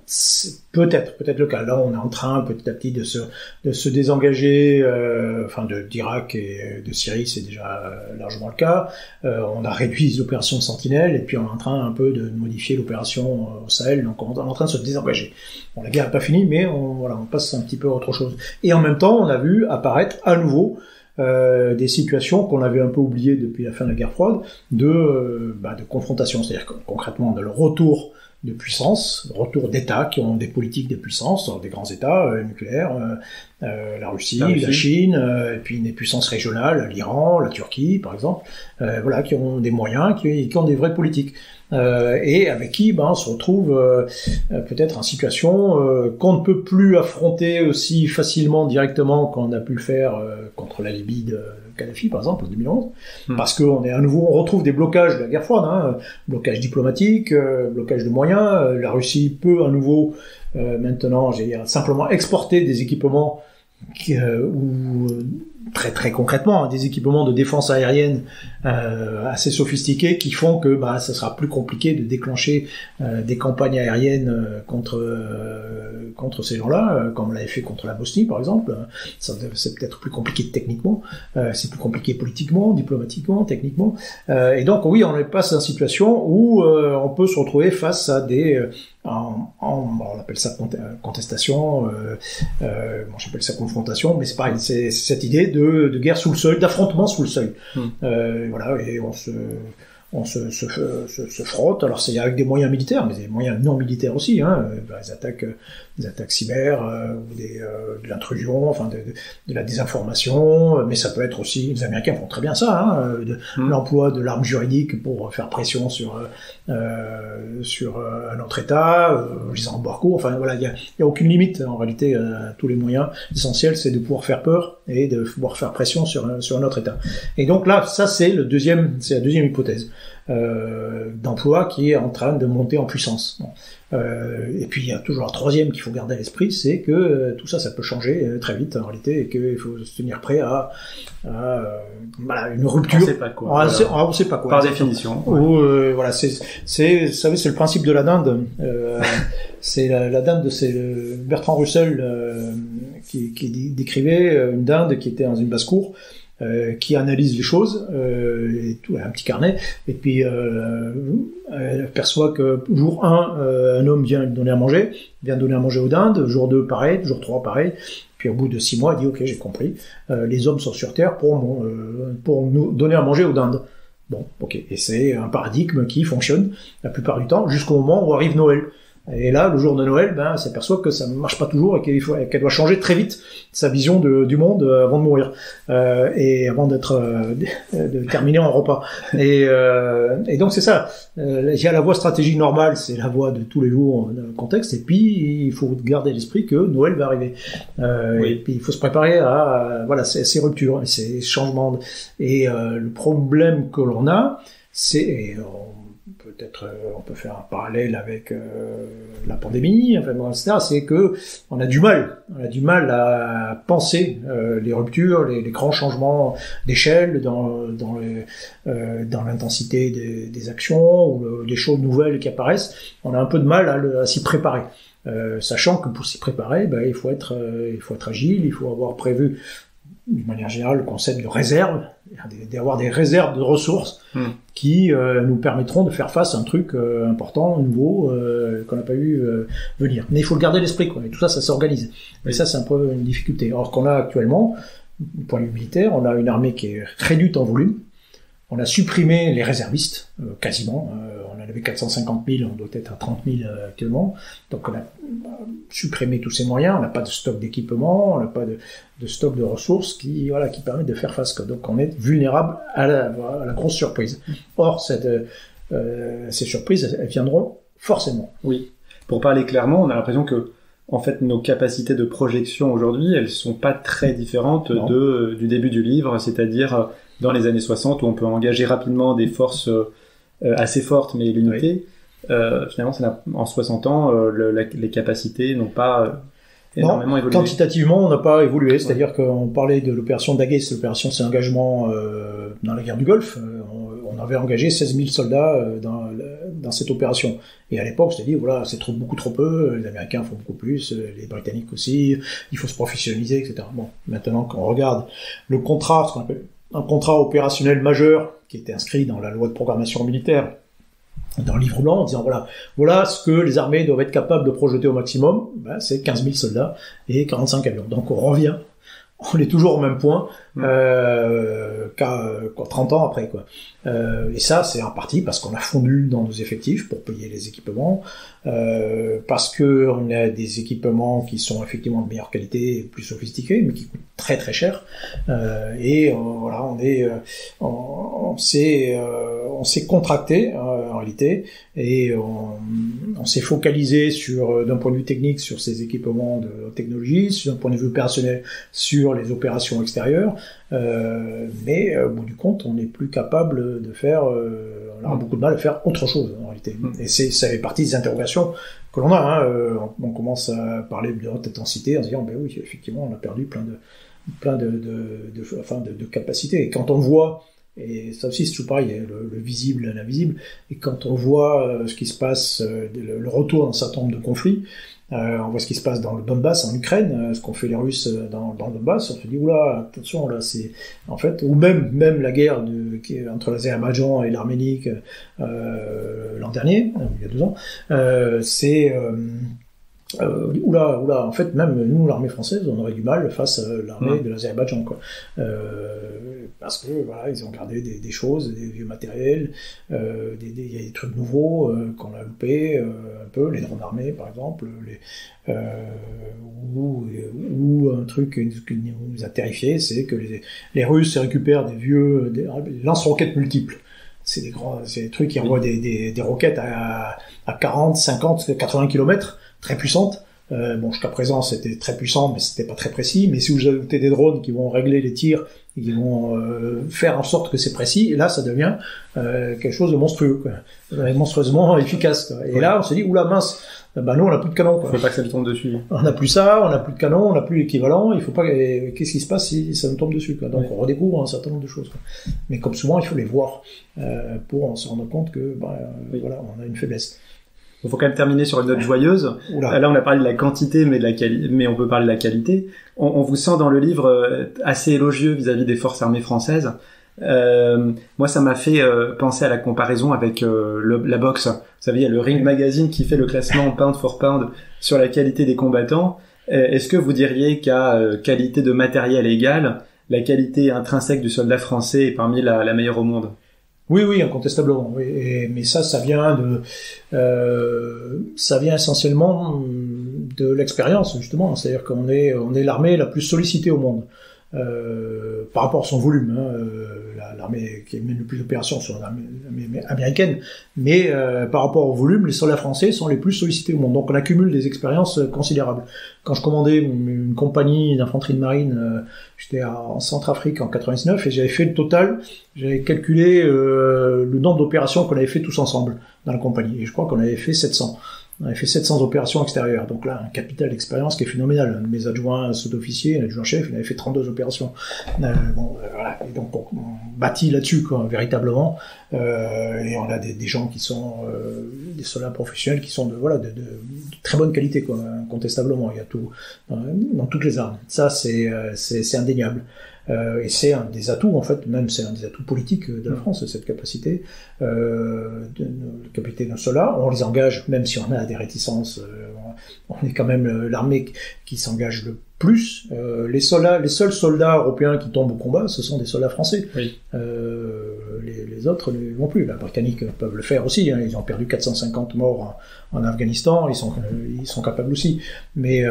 C'est peut-être le cas. Là, on est en train petit à petit de se désengager, d'Irak et de Syrie, c'est déjà largement le cas. On a réduit les opérations de Sentinelle et puis on est en train un peu de modifier l'opération au Sahel. Donc on est en train de se désengager. Bon, la guerre n'est pas finie, mais on passe un petit peu à autre chose. Et en même temps, on a vu apparaître à nouveau des situations qu'on avait un peu oubliées depuis la fin de la guerre froide, de confrontation, c'est-à-dire concrètement de le retour de puissance, retour d'États qui ont des politiques de puissance, des grands États nucléaires, la Russie, la Chine, et puis des puissances régionales, l'Iran, la Turquie, par exemple, qui ont des moyens, qui ont des vraies politiques. et avec qui on se retrouve peut-être en situation qu'on ne peut plus affronter aussi facilement directement qu'on a pu le faire contre la Libye de Kadhafi par exemple en 2011, parce qu'on est à nouveau, on retrouve des blocages de la guerre froide, blocage diplomatique, blocage de moyens. La Russie peut à nouveau maintenant, simplement exporter des équipements ou très très concrètement des équipements de défense aérienne assez sophistiqués qui font que ça sera plus compliqué de déclencher des campagnes aériennes contre ces gens-là, comme on l'avait fait contre la Bosnie par exemple. C'est peut-être plus compliqué techniquement, c'est plus compliqué politiquement, diplomatiquement, techniquement, et donc oui, on passe dans une situation où on peut se retrouver face à des on appelle ça contestation, j'appelle ça confrontation, mais c'est pareil, c'est cette idée de guerre sous le seuil, d'affrontement sous le seuil. Voilà, et on se frotte. Alors c'est avec des moyens militaires, mais des moyens non militaires aussi, des attaques cyber, ou de l'intrusion, enfin de la désinformation, mais ça peut être aussi, les Américains font très bien ça, l'emploi de l'arme juridique pour faire pression sur un autre État, les embargos, enfin voilà, il y a aucune limite en réalité à tous les moyens. L'essentiel c'est de pouvoir faire peur et de pouvoir faire pression sur un autre État. Et donc là, ça c'est la deuxième hypothèse d'emploi qui est en train de monter en puissance. Et puis il y a toujours la troisième qu'il faut garder à l'esprit, c'est que tout ça peut changer très vite en réalité, et qu'il faut se tenir prêt à une rupture. On sait pas quoi. On sait pas quoi. Par définition. Ouais. Voilà, vous savez, c'est le principe de la dinde. C'est la dinde de Bertrand Russell qui décrivait une dinde qui était dans une basse-cour. Qui analyse les choses, et tout, un petit carnet, et puis elle perçoit que jour 1, un homme vient lui donner à manger, aux dindes, jour 2 pareil, jour 3 pareil, puis au bout de 6 mois, il dit ok, j'ai compris, les hommes sont sur Terre pour nous donner à manger aux dindes. Bon, ok, et c'est un paradigme qui fonctionne la plupart du temps, jusqu'au moment où arrive Noël. Et là, le jour de Noël, elle s'aperçoit que ça ne marche pas toujours et qu'elle doit changer très vite sa vision du monde avant de mourir, et avant de terminer en repas. Et donc c'est ça. Il y a la voie stratégique normale, c'est la voie de tous les jours dans le contexte. Et puis il faut garder à l'esprit que Noël va arriver. Et puis il faut se préparer à ces ruptures, ces changements. Et le problème que l'on a, c'est peut-être on peut faire un parallèle avec la pandémie, etc. C'est que on a du mal à penser les ruptures, les grands changements d'échelle dans l'intensité des actions ou les choses nouvelles qui apparaissent. On a un peu de mal à s'y préparer, sachant que pour s'y préparer, il faut être agile, il faut avoir prévu d'une manière générale le concept de réserve, d'avoir des réserves de ressources qui nous permettront de faire face à un truc important, nouveau, qu'on n'a pas vu venir. Mais il faut le garder à l'esprit, quoi. Et tout ça s'organise. Mais ça, c'est un peu une difficulté. Alors qu'on a actuellement, du point de vue militaire, on a une armée qui est réduite en volume. On a supprimé les réservistes, quasiment. On en avait 450 000, on doit être à 30 000 actuellement. Donc on a supprimé tous ces moyens, on n'a pas de stock d'équipement, on n'a pas de stock de ressources qui permettent de faire face. Donc on est vulnérable à la grosse surprise. Or, ces surprises, elles viendront forcément. Oui. Pour parler clairement, on a l'impression que en fait, nos capacités de projection aujourd'hui, elles sont pas très différentes du début du livre, c'est-à-dire dans les années 60 où on peut engager rapidement des forces assez fortes mais limitées. Finalement, en 60 ans, les capacités n'ont pas énormément évolué. Quantitativement, on n'a pas évolué. C'est-à-dire qu'on parlait de l'opération Daguet, c'est engagement dans la guerre du Golfe. On avait engagé 16 000 soldats dans cette opération. Et à l'époque, on s'est dit, voilà, c'est beaucoup trop peu, les Américains font beaucoup plus, les Britanniques aussi, il faut se professionnaliser, etc. Bon, maintenant, quand on regarde le contrat, ce qu'on appelle un contrat opérationnel majeur, qui était inscrit dans la loi de programmation militaire, dans le livre blanc, en disant voilà ce que les armées doivent être capables de projeter au maximum, c'est 15 000 soldats et 45 avions. Donc on revient, on est toujours au même point qu'à 30 ans après, quoi. Et ça, c'est en partie parce qu'on a fondu dans nos effectifs pour payer les équipements, parce que on a des équipements qui sont effectivement de meilleure qualité, plus sophistiqués, mais qui coûtent très très cher. Et voilà, on on s'est contracté en réalité, et on s'est focalisé sur, d'un point de vue technique, sur ces équipements de technologie, d'un point de vue opérationnel, sur les opérations extérieures, mais au bout du compte, on n'est plus capable de faire, on aura beaucoup de mal à faire autre chose en réalité. Et ça fait partie des interrogations que l'on a. On commence à parler de haute intensité en se disant, ben oui, effectivement, on a perdu plein de capacités. Et quand on voit, et ça aussi c'est tout pareil, le visible et l'invisible, et quand on voit ce qui se passe, le retour d'un certain nombre de conflits, on voit ce qui se passe dans le Donbass en Ukraine, ce qu'ont fait les Russes dans le Donbass, on se dit oula, attention là, c'est en fait, ou même la guerre entre l'Azerbaïdjan et l'Arménie l'an dernier, il y a 2 ans, c'est oula, en fait, même nous, l'armée française, on aurait du mal face à l'armée de l'Azerbaïdjan, quoi. Parce que, voilà, ils ont gardé des choses, des vieux matériels, il y a des trucs nouveaux, qu'on a loupé, un peu, les drones armés, par exemple, ou un truc qui nous a terrifiés, c'est que les Russes récupèrent des lance-roquettes multiples. C'est des trucs qui envoient des roquettes à 40, 50, 80 km, très puissante. Jusqu'à présent, c'était très puissant, mais c'était pas très précis. Mais si vous ajoutez des drones qui vont régler les tirs, et qui vont faire en sorte que c'est précis, et là, ça devient quelque chose de monstrueux, quoi. Monstrueusement efficace, quoi. Et là, on se dit, oula, mince, nous, on n'a plus de canon, quoi. Faut pas que ça nous tombe dessus. On n'a plus ça, on n'a plus de canon, on n'a plus l'équivalent, il faut pas, qu'est-ce qui se passe si ça nous tombe dessus, quoi. Donc, on redécouvre un certain nombre de choses, quoi. Mais comme souvent, il faut les voir, pour se rendre compte que, voilà, on a une faiblesse. Il faut quand même terminer sur une note joyeuse. Oula. Là, on a parlé de la quantité, mais on peut parler de la qualité. On vous sent dans le livre assez élogieux vis-à-vis des forces armées françaises. Moi, ça m'a fait penser à la comparaison avec la boxe. Vous savez, il y a le Ring Magazine qui fait le classement pound for pound sur la qualité des combattants. Est-ce que vous diriez qu'à qualité de matériel égale, la qualité intrinsèque du soldat français est parmi la meilleure au monde ? Oui, incontestablement. Oui. Mais ça vient essentiellement de l'expérience, justement. C'est-à-dire qu'on est l'armée la plus sollicitée au monde, par rapport à son volume. L'armée qui mène le plus d'opérations sont l'armée américaine, mais par rapport au volume, les soldats français sont les plus sollicités au monde. Donc on accumule des expériences considérables. Quand je commandais une compagnie d'infanterie de marine, j'étais en Centrafrique en 99 et j'avais fait le total, j'avais calculé le nombre d'opérations qu'on avait fait tous ensemble dans la compagnie. Et je crois qu'on avait fait 700. On avait fait 700 opérations extérieures. Donc là, un capital d'expérience qui est phénoménal. Mes adjoints sous-officiers, l'adjoint-chef, il avait fait 32 opérations. Voilà. Et donc, on bâtit là-dessus, quoi, véritablement. Et on a des gens qui sont des soldats professionnels qui sont de très bonne qualité, quoi, incontestablement. Il y a tout dans toutes les armes. Ça, c'est indéniable. Et c'est un des atouts, en fait, même c'est un des atouts politiques de la France, cette capacité de nos soldats. On les engage, même si on a des réticences, on est quand même l'armée qui s'engage le plus. Les seuls soldats européens qui tombent au combat, ce sont des soldats français. Oui. Les autres ne vont plus. Les Britanniques peuvent le faire aussi, hein. Ils ont perdu 450 morts en Afghanistan, ils sont capables aussi. Mais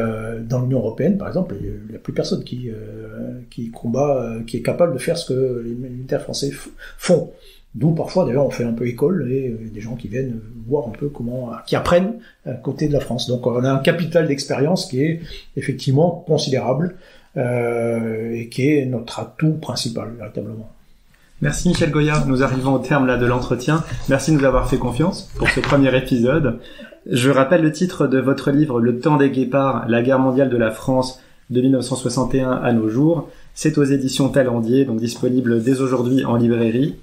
dans l'Union européenne, par exemple, il n'y a plus personne qui combat, qui est capable de faire ce que les militaires français font. D'où parfois, d'ailleurs, on fait un peu école et des gens qui viennent voir un peu qui apprennent à côté de la France. Donc, on a un capital d'expérience qui est effectivement considérable et qui est notre atout principal, véritablement. Merci Michel Goya, nous arrivons au terme là de l'entretien. Merci de nous avoir fait confiance pour ce premier épisode. Je rappelle le titre de votre livre, Le temps des guépards, la guerre mondiale de la France de 1961 à nos jours. C'est aux éditions Talendier, donc disponible dès aujourd'hui en librairie.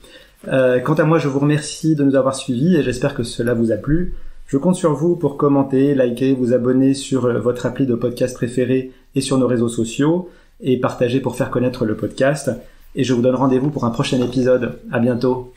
Quant à moi, je vous remercie de nous avoir suivis et j'espère que cela vous a plu. Je compte sur vous pour commenter, liker, vous abonner sur votre appli de podcast préféré et sur nos réseaux sociaux et partager pour faire connaître le podcast. Et je vous donne rendez-vous pour un prochain épisode. À bientôt.